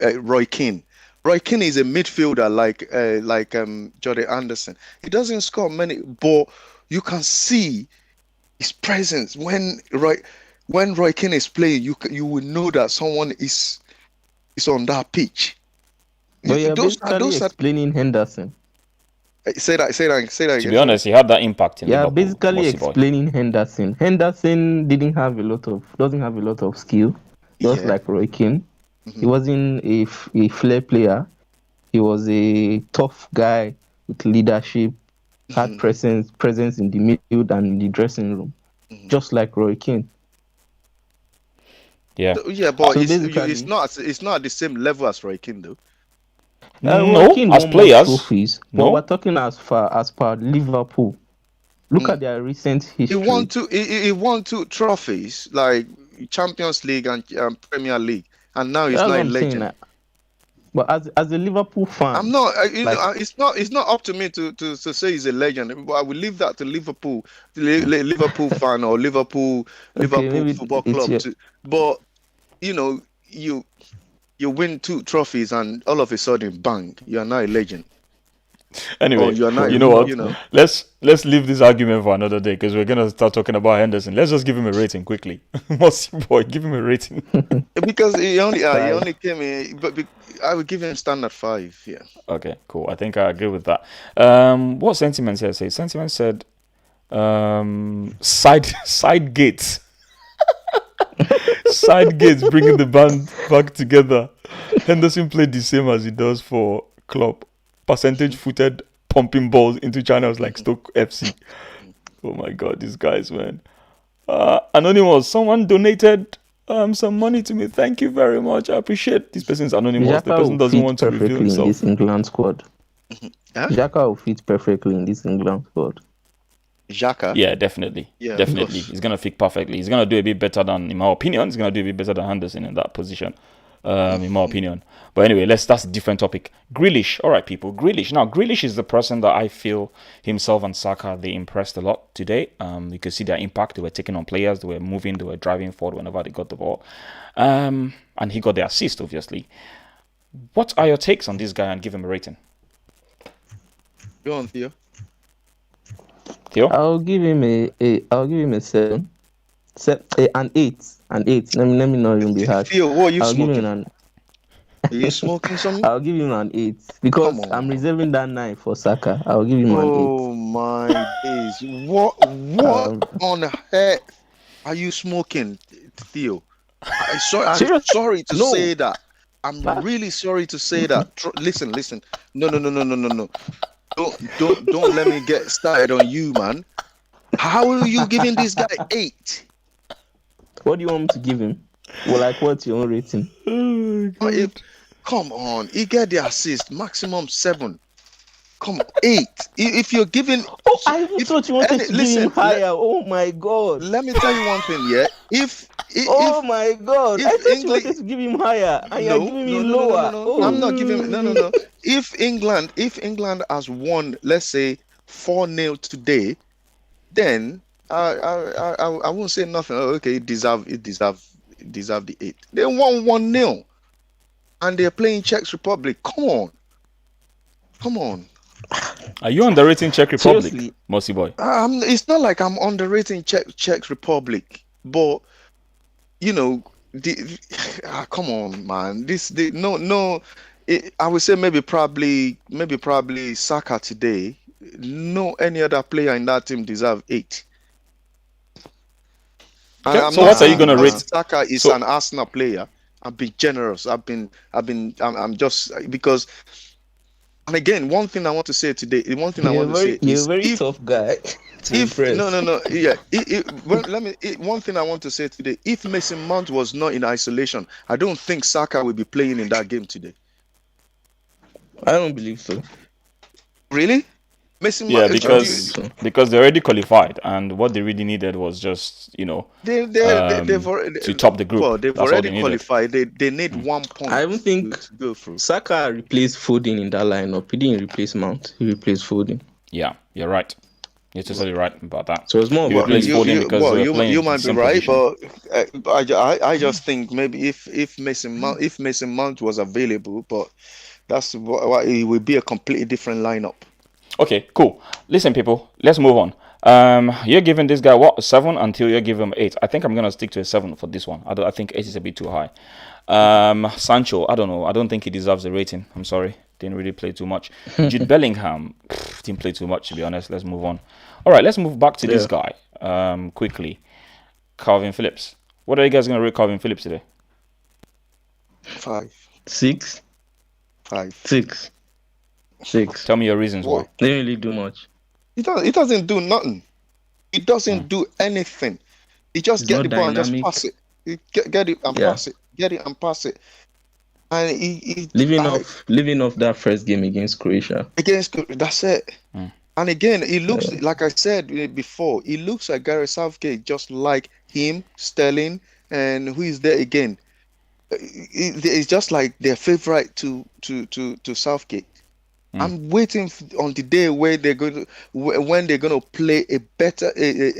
Roy Keane. Roy Keane is a midfielder like Jordan Anderson. He doesn't score many, but you can see his presence when Roy Keane is playing, you will know that someone is on that pitch. But you're basically explaining Henderson. Say that again. To be honest, he had that impact in Liverpool. Yeah, basically explaining Henderson. Henderson doesn't have a lot of skill, just like Roy Keane. Mm-hmm. He wasn't a flair player. He was a tough guy with leadership, had presence in the midfield and in the dressing room, just like Roy Keane. Yeah, but it's not at the same level as Roy Keane, though. No, as players. Trophies, but we're talking as per Liverpool. Look at their recent history. He won two trophies, like Champions League and Premier League, and now he's not a legend. But as a Liverpool fan, I'm not. It's not up to me to say he's a legend. But I will leave that to Liverpool fan or Liverpool Football Club. But you win two trophies and all of a sudden, bang, you are now a legend. Anyway, you know what? Let's leave this argument for another day because we're gonna start talking about Henderson. Let's just give him a rating quickly. Mossy boy, give him a rating. Because he only came in, but I would give him standard 5. Yeah. Okay, cool. I think I agree with that. What Sentiment here says? Sentiment said, side gates. Side gates bringing the band back together. Henderson played the same as he does for Klopp. Percentage footed, pumping balls into channels like Stoke FC. Oh my god, these guys, man. Anonymous, someone donated some money to me. Thank you very much. I appreciate this person's anonymous. The person doesn't want to reveal himself. In this England squad. Xhaka will fit perfectly in this England squad. Xhaka? Yeah, definitely. Yeah, definitely. He's going to fit perfectly. He's going to do a bit better than, in my opinion, he's going to do a bit better than Henderson in that position, in my opinion. But anyway, that's a different topic. Grealish. All right, people. Grealish. Now, Grealish is the person that I feel himself and Saka, they impressed a lot today. You could see their impact. They were taking on players. They were moving. They were driving forward whenever they got the ball. And he got the assist, obviously. What are your takes on this guy and give him a rating? Go on, Theo. I'll give him a 7. An 8. Let me not even be harsh. Theo, what are you smoking? Are you smoking something? I'll give him an 8 because I'm reserving that 9 for Saka. I'll give him an 8. Oh my days! What on earth are you smoking, Theo? I'm sorry to say that. I'm really sorry to say that. Listen. No. Don't let me get started on you, man. How are you giving this guy 8? What do you want me to give him? Well, like, what's your own rating? Come on, he get the assist, maximum 7. Come on, 8. If you're giving, I thought you wanted to give him higher. Oh my god! Let me tell you one thing, yeah. My god! I thought you wanted to give him higher, and you're giving me lower. No. I'm not giving. No. If England has won, let's say 4-0 today, then I won't say nothing. Oh, okay, it deserve the 8. They won 1-0, and they're playing Czech Republic. Come on. Are you underrating Czech Republic, Mossy boy? It's not like I'm underrating Czech Republic, but come on, man. I would say maybe probably Saka today. No, any other player in that team deserve 8. So what are you gonna rate? Saka is an Arsenal player. I've been generous. I'm just because. And again, one thing I want to say today. You're a very tough guy. No. Yeah. One thing I want to say today. If Mason Mount was not in isolation, I don't think Saka will be playing in that game today. I don't believe so. Really? Yeah, because they already qualified, and what they really needed was just they've already, to top the group. Well, they've already qualified. They need 1 point. I don't think to go through. Saka replaced Foden in that lineup. He didn't replace Mount. He replaced Foden. Yeah, you're right. You're totally right about that. So it's more about you might be right, but I just think maybe if Mason Mount was available, but that's why it would be a completely different lineup. Okay, cool. Listen, people, let's move on. You're giving this guy what, a 7 until you give him 8. I think I'm gonna stick to a 7 for this one. I think 8 is a bit too high. Sancho, I don't know. I don't think he deserves the rating. I'm sorry, didn't really play too much. Jude Bellingham didn't play too much, to be honest. Let's move on. All right, let's move back to this guy quickly. Calvin Phillips. What are you guys gonna rate Calvin Phillips today? 5. 6. 5. 6. 6. Tell me your reasons why. They didn't really do much. He doesn't do nothing. He doesn't do anything. He just get the ball and just pass it. He get it and pass it. Get it and pass it. And he living off that first game against Croatia. That's it. And again, he looks like I said before. He looks like Gareth Southgate, just like him, Sterling, and who is there again? It's just like their favorite to Southgate. I'm waiting on the day where when they're going to play a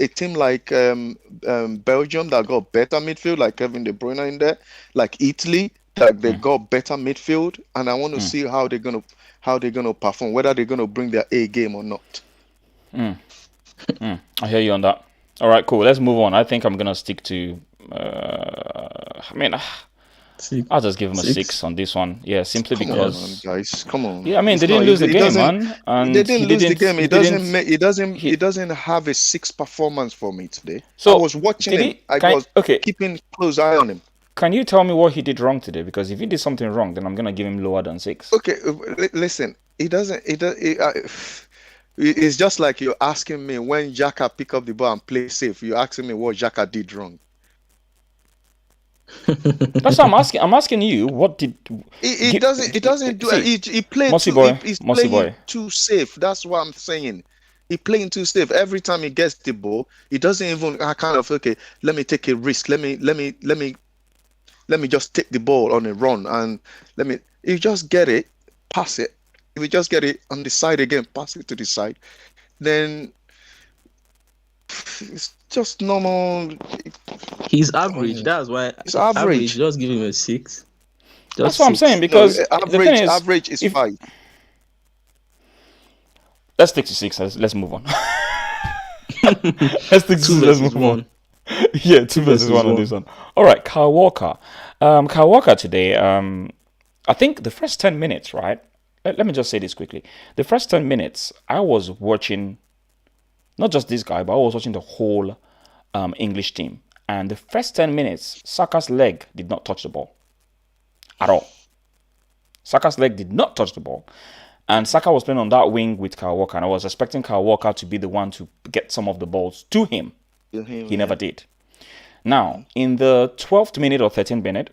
team like Belgium that got better midfield, like Kevin De Bruyne in there, like Italy that they got better midfield, and I want to see how they're gonna perform, whether they're gonna bring their A game or not. I hear you on that. All right, cool. Let's move on. I think I'm gonna stick to. I'll just give him a 6 on this one. Yeah, simply because. Guys, come on. Yeah, I mean they didn't lose the game, man. And they didn't lose the game. He doesn't have a 6 performance for me today. So I was watching him. I was keeping close eye on him. Can you tell me what he did wrong today? Because if he did something wrong, then I'm gonna give him lower than 6. Okay, listen. It's just like you're asking me when Xhaka pick up the ball and play safe. You're asking me what Xhaka did wrong. That's what I'm asking. I'm asking you, what did he doesn't do it. He played he's playing too safe. That's what I'm saying. He playing too safe. Every time he gets the ball, he doesn't even let me take a risk. Let me just take the ball on a run and you just get it, pass it. If you just get it on the side again, pass it to the side, then it's just normal. He's average. That's why it's average. Just give him a 6. That's what I'm saying, because average is 5. Let's stick to 6. Let's move on. Let's stick to 2. Let's move on. Yeah, 2 versus 1 on this one. All right, Kyle Walker. Kyle Walker today, I think the first 10 minutes, right? Let me just say this quickly. The first 10 minutes, I was watching not just this guy, but I was watching the whole English team. And the first 10 minutes, Saka's leg did not touch the ball at all. Saka's leg did not touch the ball. And Saka was playing on that wing with Kyle Walker. And I was expecting Kyle Walker to be the one to get some of the balls to him. He never did. Now, in the 12th minute or 13th minute,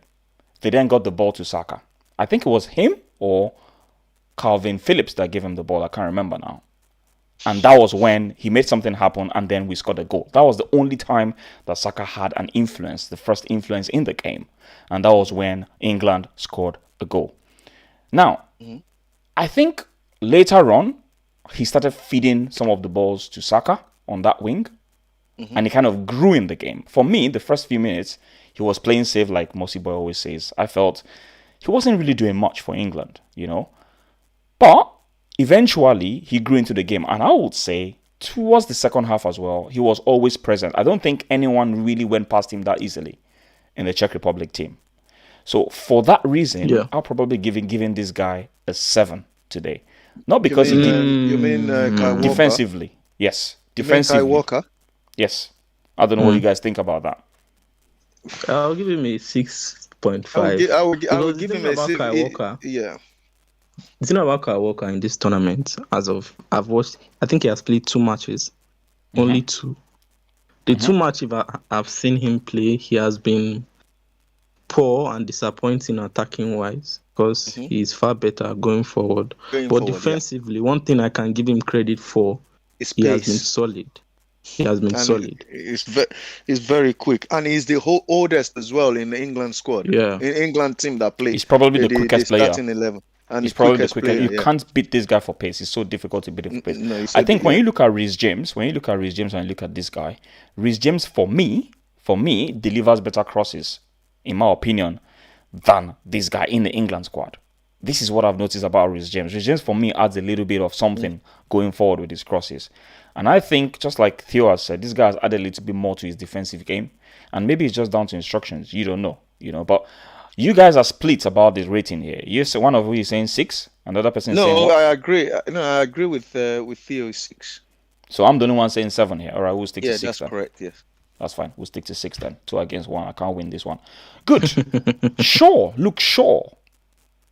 they then got the ball to Saka. I think it was him or Calvin Phillips that gave him the ball. I can't remember now. And that was when he made something happen and then we scored a goal. That was the only time that Saka had an influence, the first influence in the game. And that was when England scored a goal. Now, I think later on, he started feeding some of the balls to Saka on that wing. And he kind of grew in the game. For me, the first few minutes, he was playing safe, like Mossy Boy always says. I felt he wasn't really doing much for England, you know. But eventually, he grew into the game. And I would say, towards the second half as well, he was always present. I don't think anyone really went past him that easily in the Czech Republic team. So for that reason, I'll probably giving this guy a 7 today. Not because he did. You mean Kyle defensively? Walker? Yes, defensively. Kyle Walker? Yes. I don't know what you guys think about that. I'll give him a 6.5. I will give him a 6. Kyle Walker. Yeah. The thing about Kyle Walker in this tournament, I've watched, I think he has played 2 matches. Only 2. The 2 matches I've seen him play, he has been poor and disappointing attacking wise because he's far better going forward. Defensively, one thing I can give him credit for, he has been solid. He has been solid. He's very quick, and he's the oldest as well in the England squad. Yeah, in England team that plays. He's probably the quickest player. Starting 11. And he's probably the quickest. You can't beat this guy for pace. It's so difficult to beat him for pace. No, I think when you look at Reece James, and you look at this guy, Reece James for me delivers better crosses, in my opinion, than this guy in the England squad. this is what I've noticed about Reece James. Reece James, for me, adds a little bit of something going forward with his crosses. And I think, just like Theo has said, this guy has added a little bit more to his defensive game. And maybe it's just down to instructions. You don't know, But you guys are split about this rating here. One of you is saying 6, another person is saying No, what? I agree. No, I agree with Theo 6. So I'm the only one saying 7 here. All right, we'll stick to 6 that's then. correct, yes. That's fine. We'll stick to 6 then. 2 against 1. I can't win this one. Good. Luke Shaw.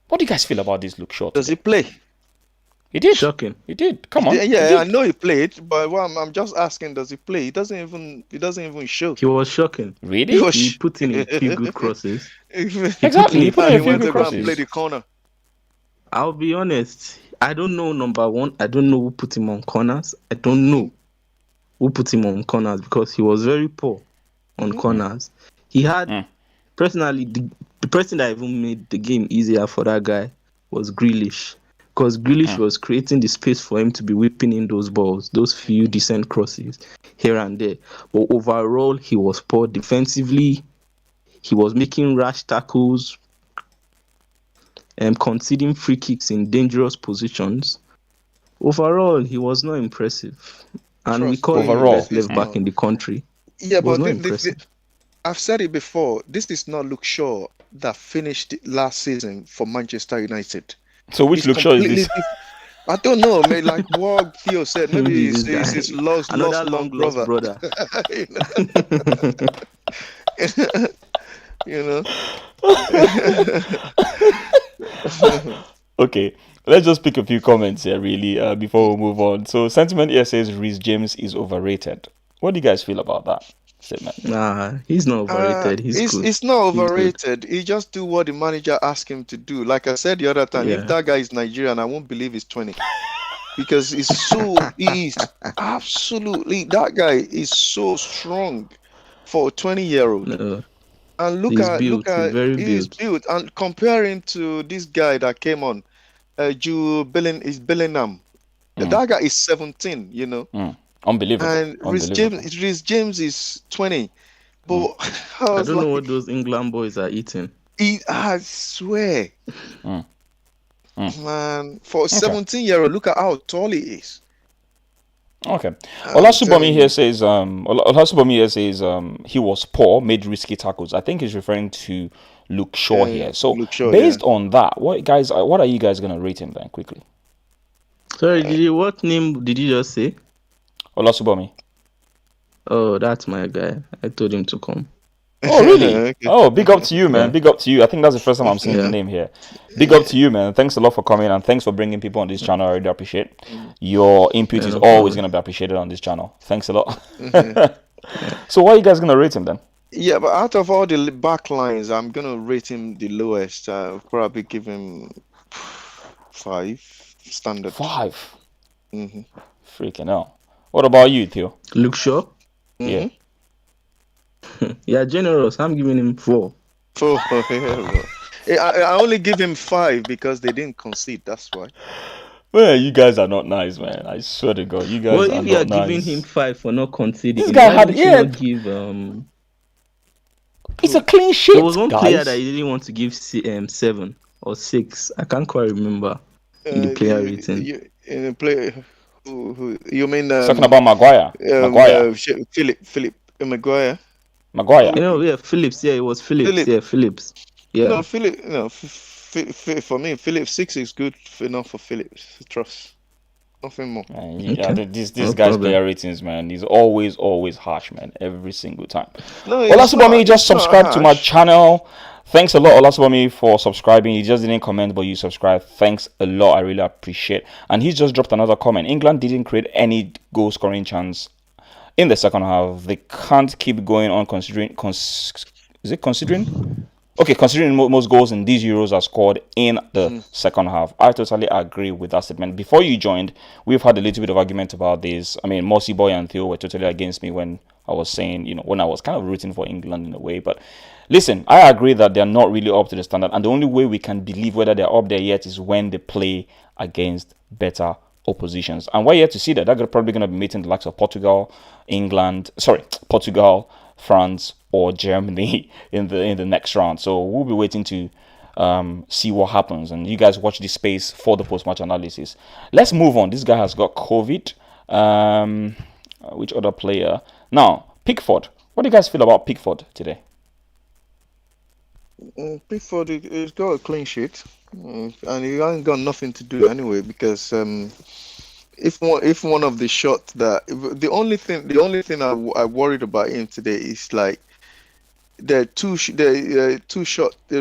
What do you guys feel about this Luke Shaw? Does he play? He did. Shocking. He did. Come on. Yeah, I know he played, but I'm just asking, does he play? He doesn't even show. He was shocking. Really? He put in a few good crosses. Exactly. He put in a few good crosses. Play the corner. I'll be honest. I don't know, number one. I don't know who put him on corners. I don't know who put him on corners because he was very poor on corners. He had, personally, the person that even made the game easier for that guy was Grealish. Because Grealish was creating the space for him to be whipping in those balls, those few decent crosses here and there. But overall, he was poor defensively. He was making rash tackles and conceding free kicks in dangerous positions. Overall, he was not impressive. And we call him the best left back in the country. Yeah, but I've said it before. This is not Luke Shaw that finished last season for Manchester United. So which Luke Shaw is this? I don't know, man. Like what Theo said, maybe it's his lost long brother. You know. Okay, let's just pick a few comments here, really, before we move on. So, Sentiment here says Reece James is overrated. What do you guys feel about that statement? Nah, he's not overrated. He's not overrated. He just do what the manager asked him to do. Like I said the other time, if that guy is Nigerian, I won't believe he's 20. Because absolutely, that guy is so strong for a 20-year-old. No. And look at he's built. And compare him to this guy that came on, Bellingham. That guy is 17, Unbelievable. And Reece James is 20. But I don't know what those England boys are eating. I swear. Man, for a 17-year-old, look at how tall he is. Okay. Olasubami here says he was poor, made risky tackles. I think he's referring to Luke Shaw here. So based on that, what are you guys gonna rate him then quickly? Sorry, what name did you just say? Olasubami. Oh, that's my guy. I told him to come. Oh, really? Okay. Oh, big up to you, man. Big up to you. I think that's the first time I'm seeing the name here. Big up to you, man. Thanks a lot for coming and thanks for bringing people on this channel. I really appreciate your input. Is always going to be appreciated on this channel. Thanks a lot. So what are you guys going to rate him then? Yeah, but out of all the back lines, I'm going to rate him the lowest. I'll probably give him 5 standard. 5? Freaking hell. What about you, Theo? Luke Shaw? Yeah. Yeah, generous. I'm giving him 4. 4. I only give him 5 because they didn't concede. That's why. Well, you guys are not nice, man. I swear to God, you guys are not nice. Well, if you are giving him 5 for not conceding, this guy had it's a clean sheet. There was one player that he didn't want to give 7 or 6. I can't quite remember in the player rating. In the player, who you mean? Talking about Maguire. Philip Maguire. Maguire. Phillips. Yeah, it was Phillips. Phillips. Yeah. No, Philip. No, for me, Phillips 6 is good enough for Phillips. Trust. Nothing more. This guy's player ratings, man, is always harsh, man. Every single time. No, Olasubami, just subscribe to my channel. Thanks a lot, Olasubami, for subscribing. He just didn't comment, but you subscribe. Thanks a lot. I really appreciate. And he just dropped another comment. England didn't create any goal scoring chance in the second half. They can't keep going on considering? Okay, considering most goals in these Euros are scored in the second half. I totally agree with that statement. Before you joined, we've had a little bit of argument about this. I mean, Mossy Boy and Theo were totally against me when I was saying, when I was kind of rooting for England in a way. But listen, I agree that they're not really up to the standard. And the only way we can believe whether they're up there yet is when they play against better oppositions. And we're yet to see that. They're probably going to be meeting the likes of Portugal, France or Germany in the next round. So we'll be waiting to see what happens. And you guys watch this space for the post-match analysis. Let's move on. This guy has got COVID. Which other player? Now, Pickford. What do you guys feel about Pickford today? Pickford, he's got a clean sheet, and he ain't got nothing to do anyway. Because if one of the shots that the only thing I worried about him today is like the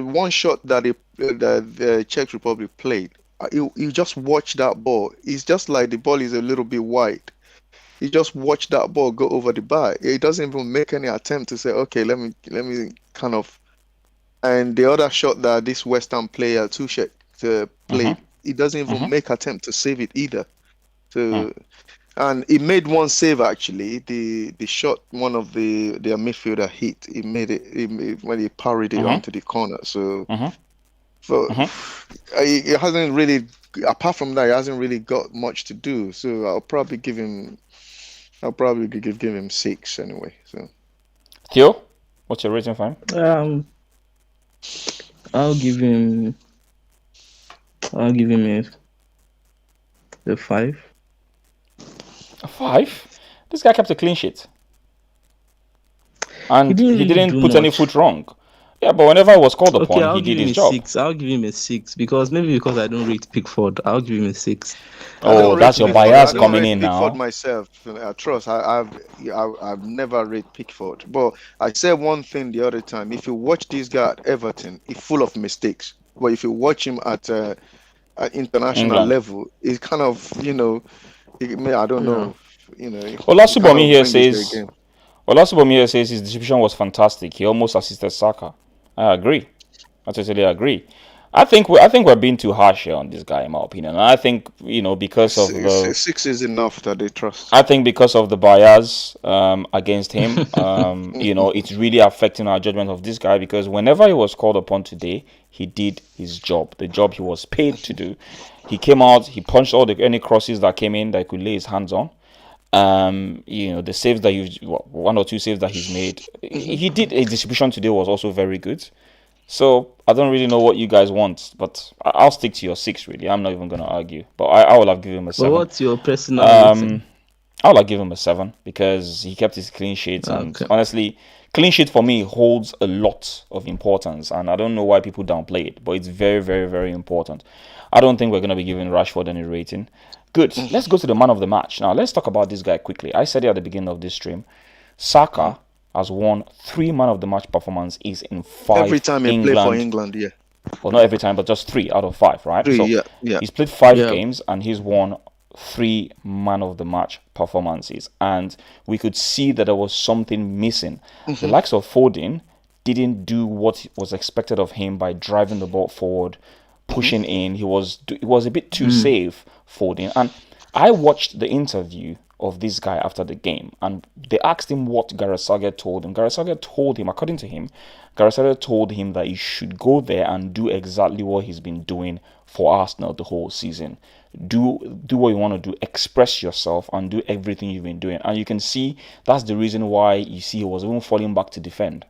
one shot that the Czech Republic played. You just watch that ball. It's just like the ball is a little bit wide. You just watch that ball go over the bar. He doesn't even make any attempt to say, okay, let me kind of. And the other shot that this West Ham player Tuchel played, he doesn't even make attempt to save it either. So, and he made one save actually. The shot one of their midfielder hit. He made it when he parried it onto the corner. So, he hasn't really. Apart from that, he hasn't really got much to do. So I'll probably give him 6 anyway. So, Theo, what's your rating for him? I'll give him a 5. A 5? This guy kept a clean sheet. And he didn't put any foot wrong. Yeah, but whenever it was called upon, he did his job. 6. I'll give him a 6 because I don't rate Pickford. I'll give him a 6. Oh, that's your bias coming in now. Pickford myself, I trust. I've never rated Pickford, but I said one thing the other time. If you watch this guy at Everton, he's full of mistakes. But if you watch him at international level, it's kind of I don't know. Olasubomi here says his distribution was fantastic. He almost assisted Saka. I agree. I totally agree. I think we're being too harsh here on this guy, in my opinion. And I think because of the 6 is enough that they trust. I think because of the bias against him, it's really affecting our judgment of this guy. Because whenever he was called upon today, he did his job, the job he was paid to do. He came out, he punched any crosses that came in that he could lay his hands on. The saves that one or two saves that he's made, he did. A distribution today was also very good. So I don't really know what you guys want, but I'll stick to your 6. Really, I'm not even going to argue. But I will have given him a 7. But what's your personal rating? I will have given him a 7 because he kept his clean sheets, and honestly, clean sheet for me holds a lot of importance, and I don't know why people downplay it, but it's very, very, very important. I don't think we're going to be giving Rashford any rating. Good. Let's go to the man of the match. Now, let's talk about this guy quickly. I said it at the beginning of this stream. Saka has won 3 man of the match performances in 5 every time he played for England, yeah. Well, not every time, but just 3 out of 5, right? 3, so yeah. He's played 5 games and he's won 3 man of the match performances. And we could see that there was something missing. The likes of Foden didn't do what was expected of him by driving the ball forward, pushing in. He was a bit too safe, Foden. And I watched the interview of this guy after the game, and they asked him what Gareth Southgate told him. Gareth Southgate told him, according to him, Gareth Southgate told him that he should go there and do exactly what he's been doing for Arsenal the whole season. Do what you want to do, express yourself, and do everything you've been doing. And you can see that's the reason why you see he was even falling back to defend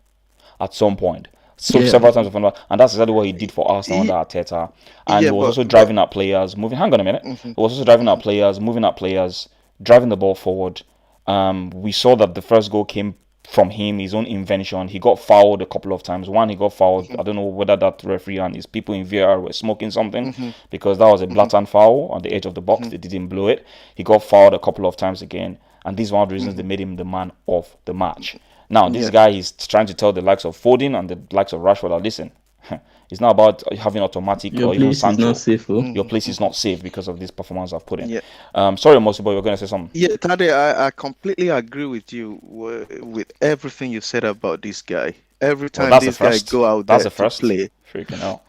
at some point. Several times, and that's exactly what he did for Arsenal under Arteta. And he was also driving at players, moving. Hang on a minute. He was also driving at players, moving at players, driving the ball forward. We saw that the first goal came from him, his own invention. He got fouled a couple of times. One, he got fouled. I don't know whether that referee and his people in VAR were smoking something, because that was a blatant foul on the edge of the box. They didn't blow it. He got fouled a couple of times again, and this is one of the reasons they made him the man of the match. Now, this guy is trying to tell the likes of Foden and the likes of Rashford, listen, it's not about having automatic your or even place Sancho. is not safe. Your place is not safe because of this performance I've put in. Sorry, Mosibo, you're going to say something. Yeah, Tade, I completely agree with you with everything you said about this guy. Every time this guy go out there to play, freaking hell.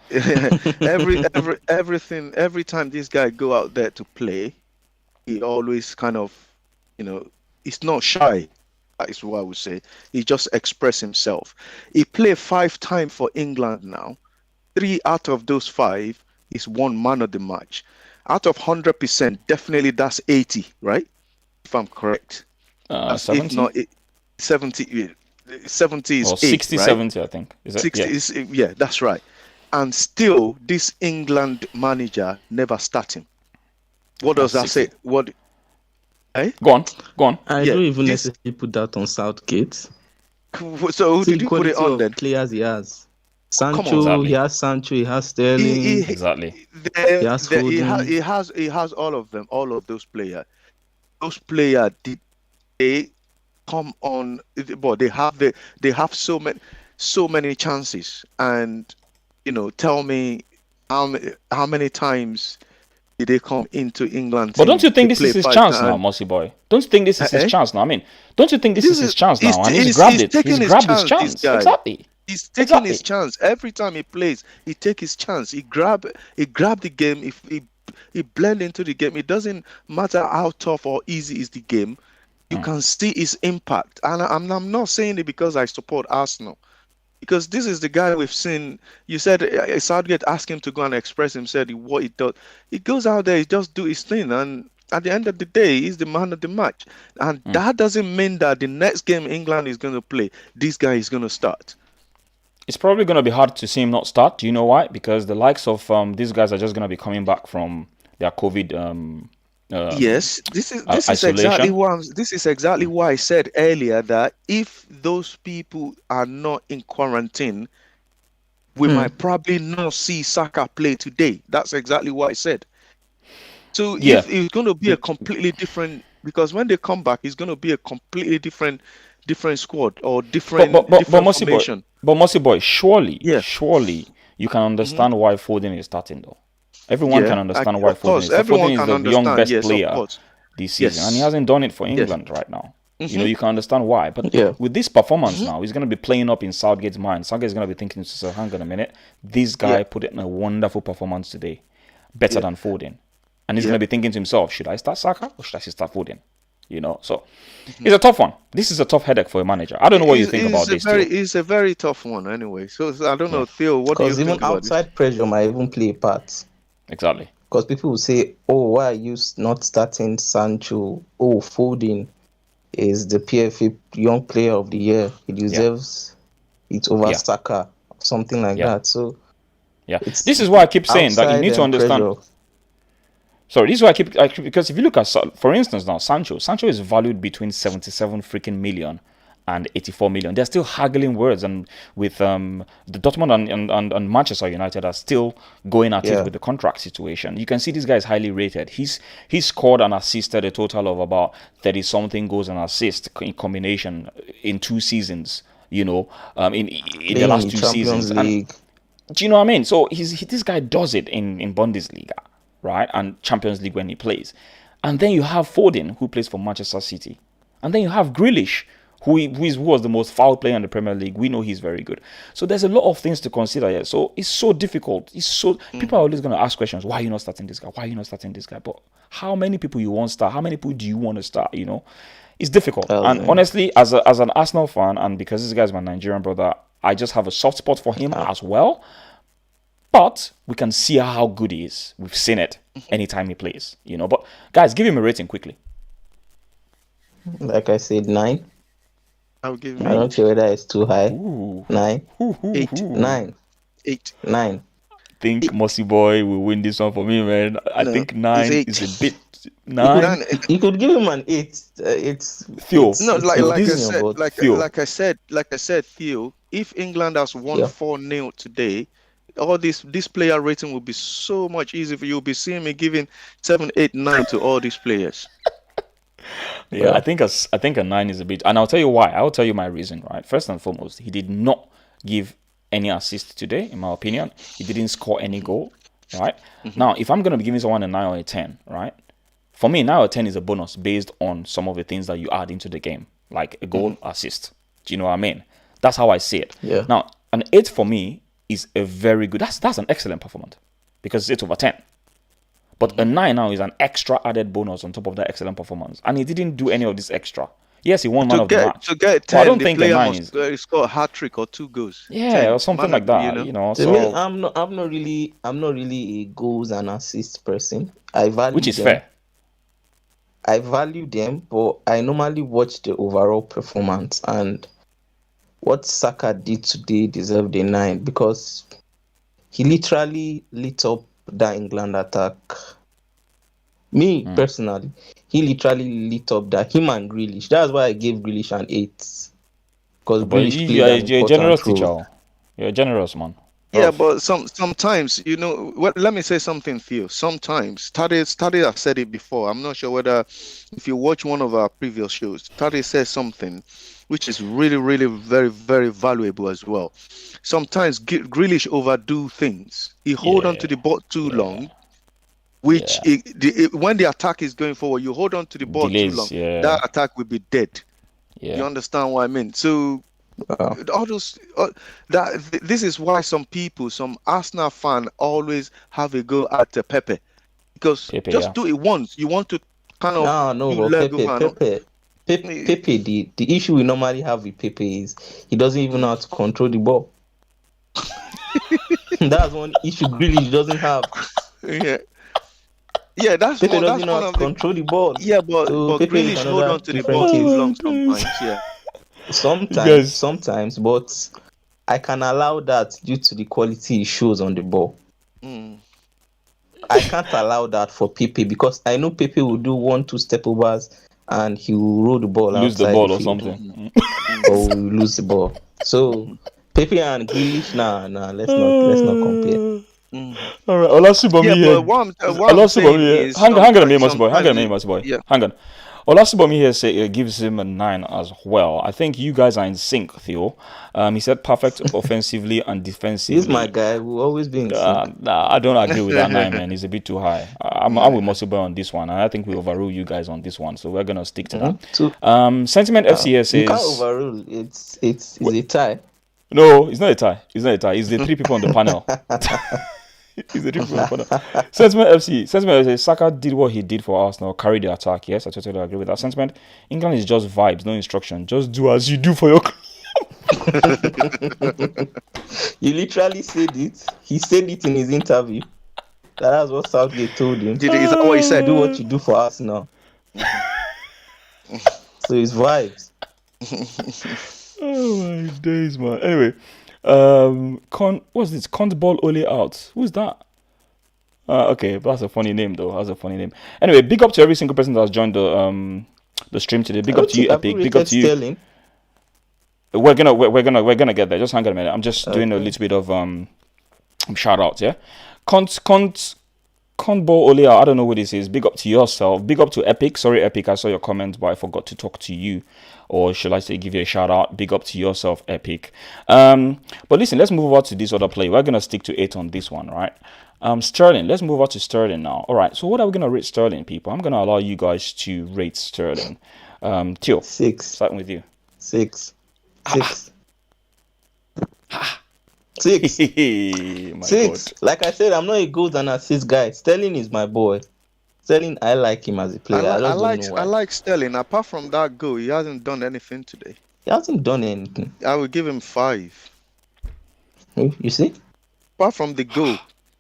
every time this guy go out there to play, he always kind of, he's not shy. That is what I would say. He just express himself. He played 5 times for England now. 3 out of those 5 is 1 man of the match. Out of 100%, definitely that's 80, right? If I'm correct. 70? If not, 70. 70 is 8, 60, right? 70, I think. Is it? 60 is, yeah, that's right. and still this England manager never start him. What does that say? What? Eh? Go on. I don't even necessarily put that on Southgate. So who did you put it on then? Players he has. Sancho, he has Sancho, he has Sterling. Exactly. He has all of them, all of those players. Those players, they come on, but they have so many chances, and tell me how many times did they come into England? But don't you think this is his chance now, Mossy boy? Don't you think this is his chance now? I mean, don't you think this is his chance now? And he's grabbed it. He's grabbed his chance. Exactly. He's taking his chance every time he plays. He take his chance. He grab the game. If he blend into the game, it doesn't matter how tough or easy is the game. You can see his impact. And I'm not saying it because I support Arsenal, because this is the guy we've seen. You said Southgate asked him to go and express himself, what he does. He goes out there, he just do his thing, and at the end of the day, he's the man of the match. And that doesn't mean that the next game England is going to play, this guy is going to start. It's probably going to be hard to see him not start. Do you know why? Because the likes of these guys are just going to be coming back from their COVID. Yes, this is exactly why I said earlier that if those people are not in quarantine, we might probably not see Saka play today. That's exactly what I said. So if it's going to be a completely different, because when they come back, it's going to be a completely different squad or different formation. But Mossy boy, surely you can understand why Foden is starting though. Everyone can understand why Foden is. Foden is the young best player this season, and he hasn't done it for England right now. You can understand why. But with this performance now, he's going to be playing up in Southgate's mind. Southgate's going to be thinking to himself, hang on a minute, this guy put in a wonderful performance today, better than Foden. And he's going to be thinking to himself, should I start Saka or should I start Foden? So it's a tough one. This is a tough headache for a manager. I don't know what you think about this. It's a very tough one anyway. So I don't know, Theo, what do you think about this? Because even outside pressure might even play a part. Exactly. Because people will say, why are you not starting Sancho? Foden is the PFA Young Player of the Year. He deserves it over Saka, something like that. So this is why I keep saying that you need to understand. Pressure. Sorry, this is why I keep because if you look at, for instance, now Sancho is valued between 77 freaking million and 84 million. They're still haggling words, and with the Dortmund and Manchester United are still going at it with the contract situation. You can see this guy is highly rated. He's scored and assisted a total of about 30 something goals and assists in combination in 2 seasons. In the last 2 seasons. And, do you know what I mean? So this guy does it in Bundesliga. Right, and Champions League when he plays. And then you have Foden, who plays for Manchester City. And then you have Grealish, who was the most foul player in the Premier League. We know he's very good. So there's a lot of things to consider here. So it's so difficult. People are always going to ask questions. Why are you not starting this guy? Why are you not starting this guy? But how many people you want to start? How many people do you want to start? It's difficult. And honestly, as an Arsenal fan, and because this guy's my Nigerian brother, I just have a soft spot for him as well. But we can see how good he is. We've seen it anytime he plays, But guys, give him a rating quickly. Like I said, 9. I'll give him I don't care whether it's too high. 9. 8. 9. 8. 9. I think Mossy boy will win this one for me, man. I think 9 is a bit. 9. You could give him an 8. It's Theo. No, like I said, Theo. If England has won 4-0 today, all this player rating will be so much easier for you. You'll be seeing me giving 7, 8, 9 to all these players. I think a 9 is a bit, and I'll tell you why. I'll tell you my reason. Right, first and foremost, he did not give any assist today, in my opinion. He didn't score any goal. Right now, if I'm gonna be giving someone a 9 or a 10, right, for me, 9 or 10 is a bonus based on some of the things that you add into the game, like a goal, assist. Do you know what I mean? That's how I see it. Yeah. Now, an 8 for me is a very good, that's an excellent performance because it's 8 over 10. But a 9 now is an extra added bonus on top of that excellent performance. And he didn't do any of this extra. Yes, he won man of the match. To get 10, I don't think the player must score a hat-trick or 2 goals. Yeah, 10, or something like that, So I'm not really a goals and assist person. I value which is them. Fair. I value them, but I normally watch the overall performance, and what Saka did today deserved a 9 because he literally lit up that England attack. Me personally, he literally lit up that him and Grealish. That's why I gave Grealish an 8. Because Grealish played an you're a generous important role. teacher. You're a generous man. Yeah, but sometimes, let me say something, Theo. Sometimes, Tade has said it before. I'm not sure whether, if you watch one of our previous shows, Tade says something which is really, really very, very valuable as well. Sometimes Grealish overdo things. He hold on to the ball too long, which when the attack is going forward, you hold on to the ball too long. That attack will be dead. You understand what I mean? So all those this is why some Arsenal fan always have a go at Pepe, because do it once. You want to kind of Pepe, the issue we normally have with Pepe is he doesn't even know how to control the ball. That's one issue Grealish doesn't have. Yeah, that's Pepe more, doesn't that's know one how of to the control the ball. Yeah, but Grealish hold on to the ball too long sometimes. Yeah. Sometimes, but I can allow that due to the quality he shows on the ball. I can't allow that for Pepe, because I know Pepe will do 1-2 step overs and he will roll the ball lose outside the ball the or field. something, or will lose the ball. So Pepe and Grealish, let's not compare. All right, Olasubomi here. What I'm saying is, hang on a minute, Master Boy. Yeah. Hang on. Olasubomi here gives him a 9 as well. I think you guys are in sync, Theo. He said perfect offensively and defensively. He's my guy. We'll always be in sync. I don't agree with that 9, man. It's a bit too high. I'm with Master Boy on this one, and I think we overrule you guys on this one. So we're gonna stick to that. Sentiment FCS says you can't overrule. It's a tie. No, it's not a tie. It's the 3 people on the panel. He's a different corner. Sentiment FC. Saka did what he did for Arsenal, carry the attack. Yes, I totally agree with that sentiment. England is just vibes, no instruction. Just do as you do for your. You literally said it. He said it in his interview. That's what Southgate told him. Is that what he said? Do what you do for Arsenal. So it's vibes. Oh my days, man. Anyway. What's this? Cunt ball only out. Who's that? Okay, that's a funny name though. Anyway, big up to every single person that has joined the stream today. Big up to you, Epic. Big up to you. Sterling? We're gonna get there. Just hang on a minute. I'm just doing a little bit of shout outs. Yeah, cunt ball only out. I don't know what this is. Big up to yourself. Big up to Epic. Sorry, Epic. I saw your comment, but I forgot to talk to you. Or should I say give you a shout out? Big up to yourself, Epic. But listen, let's move on to this other play. We're going to stick to 8 on this one, right? Sterling. Let's move on to Sterling now. All right, so what are we going to rate Sterling, people? I'm going to allow you guys to rate Sterling. Theo. 6. Starting with you. 6. 6. 6. Like I said, I'm not a goals and assist guy. Sterling is my boy. Sterling, I like him as a player. I like Sterling. Apart from that goal, he hasn't done anything today. He hasn't done anything. I will give him 5. You see? Apart from the goal,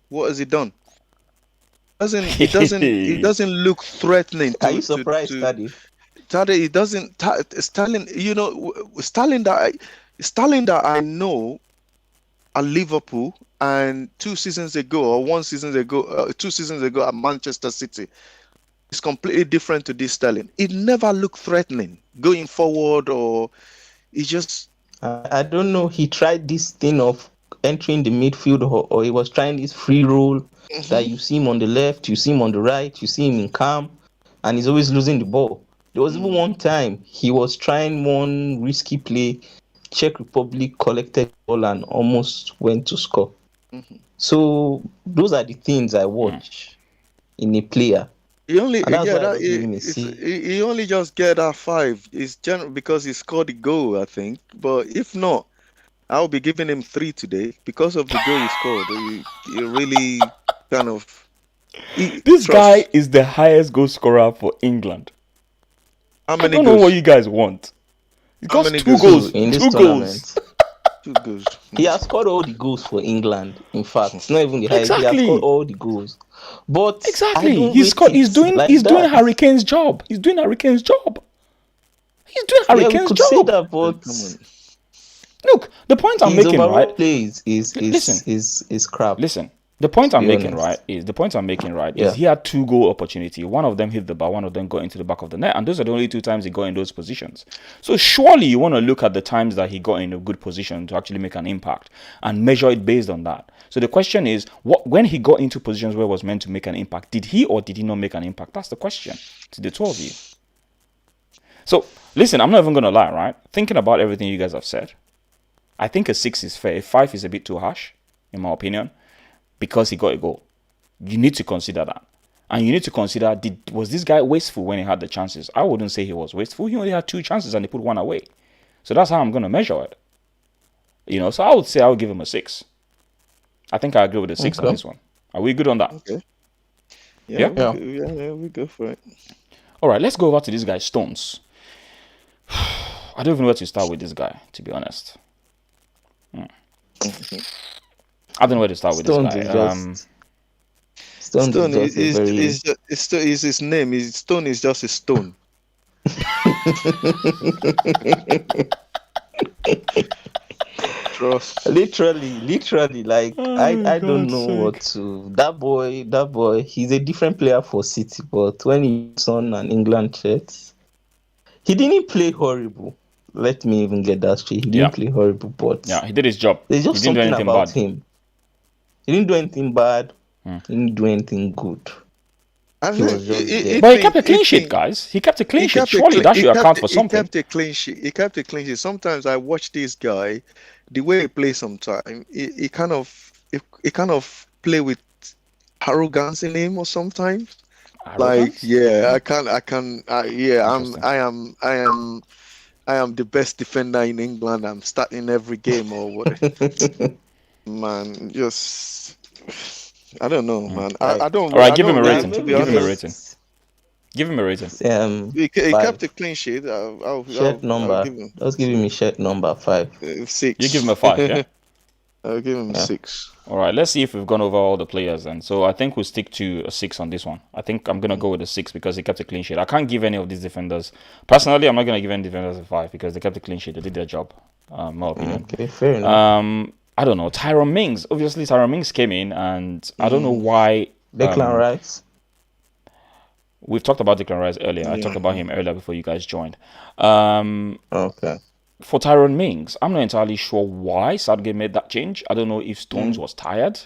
what has he done? He doesn't look threatening. Are you surprised, Tade? Tade, he doesn't. Sterling, Sterling that I know at Liverpool, and 2 seasons ago at Manchester City, it's completely different to this Sterling. It never looked threatening going forward, or he just. I don't know. He tried this thing of entering the midfield, or he was trying this free roll that you see him on the left, you see him on the right, you see him in calm, and he's always losing the ball. There was even one time he was trying one risky play. Czech Republic collected the ball and almost went to score. So those are the things I watch in a player. He only just get that 5. It's general because he scored the goal, I think. But if not, I'll be giving him 3 today because of the goal he scored. He really kind of. This guy is the highest goal scorer for England. How many I don't know what you guys want. He got 2 goals in this tournament. 2 goals. He has scored all the goals for England. In fact, it's not even the highest. He has scored all the goals. But exactly, he's doing Hurricane's job. Yeah, we could say that, but Look, the point I'm making, right? Play is crap. Listen, the point I'm making, right, is he had 2 goal opportunity. One of them hit the bar, one of them got into the back of the net, and those are the only 2 times he got in those positions. So surely you want to look at the times that he got in a good position to actually make an impact and measure it based on that. So the question is, when he got into positions where it was meant to make an impact, did he or did he not make an impact? That's the question to the 2 of you. So listen, I'm not even going to lie, right? Thinking about everything you guys have said, I think a 6 is fair. A 5 is a bit too harsh, in my opinion, because he got a goal. You need to consider that. And you need to consider, was this guy wasteful when he had the chances? I wouldn't say he was wasteful. He only had 2 chances and he put 1 away. So that's how I'm going to measure it. So I would say I would give him a 6. I think I agree with the 6 on this one. Are we good on that? Okay. Yeah, we go for it. All right, let's go over to this guy, Stones. I don't even know where to start with this guy, to be honest. I don't know where to start with Stones this guy. Stone is his name. Stone is just a stone. Trust. Literally, like I don't know what to. That boy, he's a different player for City, but when he's on an England shirt, he didn't play horrible. Let me even get that straight. He didn't play horrible, but he did his job. There's just something about him. He didn't do anything bad. He didn't do anything good. But he kept a clean sheet, guys. He kept a clean sheet. Surely that should account for something. He kept a clean sheet. Sometimes I watch this guy, the way he plays sometimes, he kind of play with arrogance in him or sometimes. Arrogance? I am the best defender in England. I'm starting every game or whatever. Man, just I don't know, man. I don't. All right, give him a rating. Give him a rating. He kept a clean sheet. Shirt number. Just give him a shirt number 5. 6. You give him a 5, yeah? I'll give him 6. All right, let's see if we've gone over all the players then. So I think we'll stick to a 6 on this one. I think I'm going to go with a 6 because he kept a clean sheet. I can't give any of these defenders. Personally, I'm not going to give any defenders a 5 because they kept a clean sheet. They did their job, my opinion. Okay, fair enough. I don't know. Tyrone Mings. Obviously, Tyrone Mings came in and I don't know why. Declan Rice. We've talked about Declan Rice earlier. I talked about him earlier before you guys joined. Okay. For Tyrone Mings, I'm not entirely sure why Southgate made that change. I don't know if Stones was tired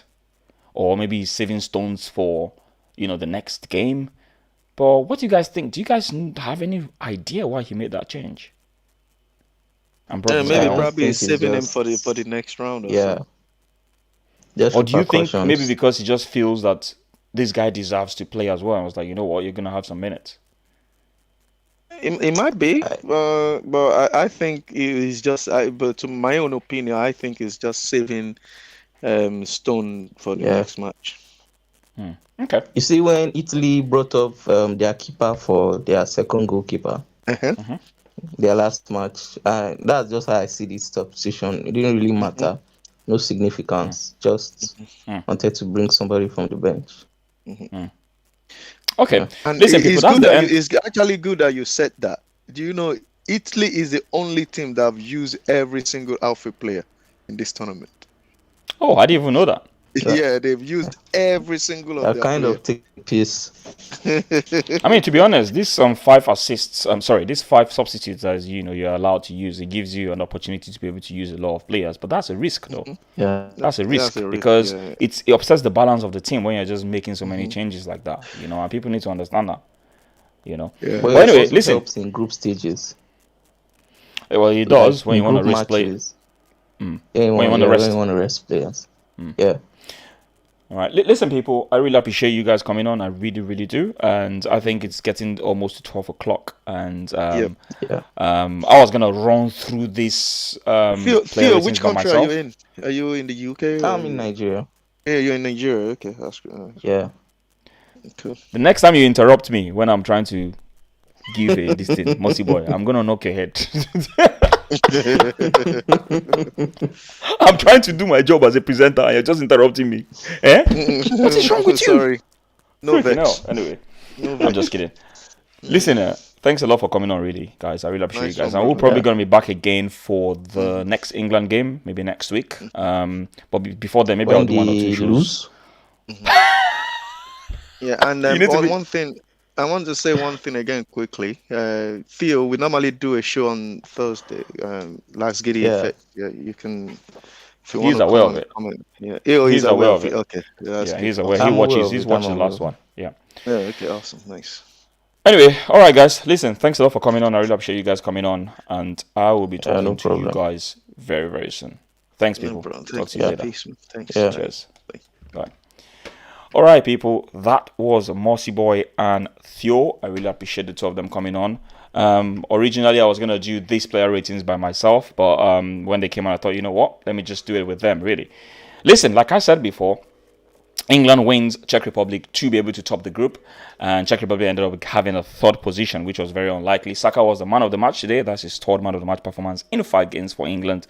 or maybe he's saving Stones for, the next game. But what do you guys think? Do you guys have any idea why he made that change? Probably he's saving him for the next round. Or do you think maybe because he just feels that this guy deserves to play as well? I was like, you know what, you're gonna have some minutes. It might be, but I think he's just. But to my own opinion, I think he's just saving Stone for the next match. Okay. You see, when Italy brought up their keeper for their second goalkeeper, their last match, that's just how I see this substitution. It didn't really matter, no significance. Just wanted to bring somebody from the bench. Okay, and listen, people. It's actually good that you said that. Do you know Italy is the only team that have used every single outfield player in this tournament? Oh, I didn't even know that. Yeah, they've used every single of their kind players. of take piece. I mean, to be honest, this 5 assists. These 5 substitutes as you're allowed to use. It gives you an opportunity to be able to use a lot of players, but that's a risk, though. Yeah, that's a risk because it upsets the balance of the team when you're just making so many changes like that. And people need to understand that. Yeah. But anyway, listen. Helps in group stages. Well, it does when you want to rest players. When you want to rest players. Yeah. All right, listen, people. I really appreciate you guys coming on. I really, really do. And I think it's getting almost to 12 o'clock. And I was gonna run through this. Theo, which country are you in? Are you in the UK? I'm in Nigeria. Yeah, you're in Nigeria. Okay, that's good. Yeah. Cool. The next time you interrupt me when I'm trying to give this thing, Mossy boy, I'm gonna knock your head. I'm trying to do my job as a presenter and you're just interrupting me. What is wrong with you? Sorry. No vex. Anyway, I'm just kidding. Listen, thanks a lot for coming on, really, guys. I really appreciate Nice you guys. one, And we're bro. probably going to be back again for the next England game, maybe next week. But before then, maybe When I'll do one or two they shows. lose. Yeah, and You need to be- one thing, I want to say one thing again quickly. Theo, we normally do a show on Thursday. Last Giddy Yeah. Effect. Yeah, you can. If you He's want to aware of it. comment. Yeah, he's aware of it. Okay, yeah, that's Yeah, good. he's aware. I'm He watches. aware of He's it. watched I'm the last aware one. Yeah. Yeah, okay, awesome, nice. Anyway, all right, guys. Listen, thanks a lot for coming on. I really appreciate you guys coming on, and I will be talking no to you problem. guys very, very soon. Thanks, No people. problem. Talk to you later. Peace, man. Thanks. Yeah. Cheers. Bye. Bye. All right, people. That was Mossy Boy and Theo. I really appreciate the two of them coming on. Originally, I was gonna do these player ratings by myself, but when they came on, I thought, you know what? Let me just do it with them. Really. Listen, like I said before, England wins Czech Republic to be able to top the group, and Czech Republic ended up having a third position, which was very unlikely. Saka was the man of the match today. That's his third man of the match performance in 5 games for England.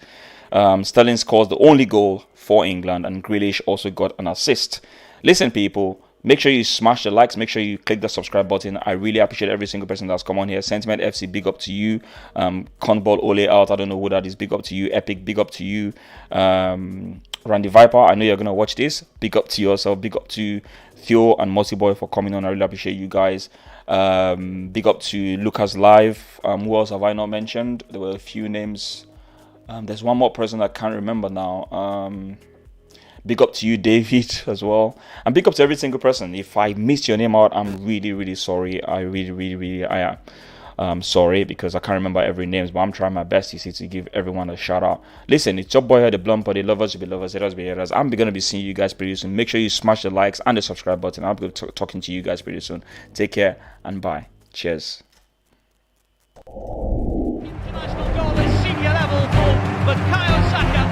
Sterling scores the only goal for England, and Grealish also got an assist. Listen, people, make sure you smash the likes. Make sure you click the subscribe button. I really appreciate every single person that's come on here. Sentiment FC, big up to you. Conball Ole out. I don't know who that is. Big up to you. Epic, big up to you. Randy Viper, I know you're going to watch this. Big up to yourself. Big up to Theo and Mossy Boy for coming on. I really appreciate you guys. Big up to Lucas Live. Who else have I not mentioned? There were a few names. There's one more person I can't remember now. Big up to you, David, as well. And big up to every single person. If I missed your name out, I'm really, really sorry. I am sorry, because I can't remember every name, but I'm trying my best, you see, to give everyone a shout out. Listen, it's your boy here, the Blunt Body. Lovers will be lovers, haters will be haters. I'm going to be seeing you guys pretty soon. Make sure you smash the likes and the subscribe button. I'll be talking to you guys pretty soon. Take care and bye. Cheers. International goal at senior level for Bukayo Saka.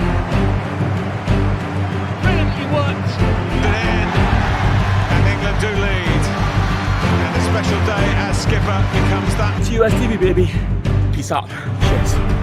Brilliantly worked. And England do lead. And a special day as skipper becomes that. TUS TV, baby. Peace out. Cheers.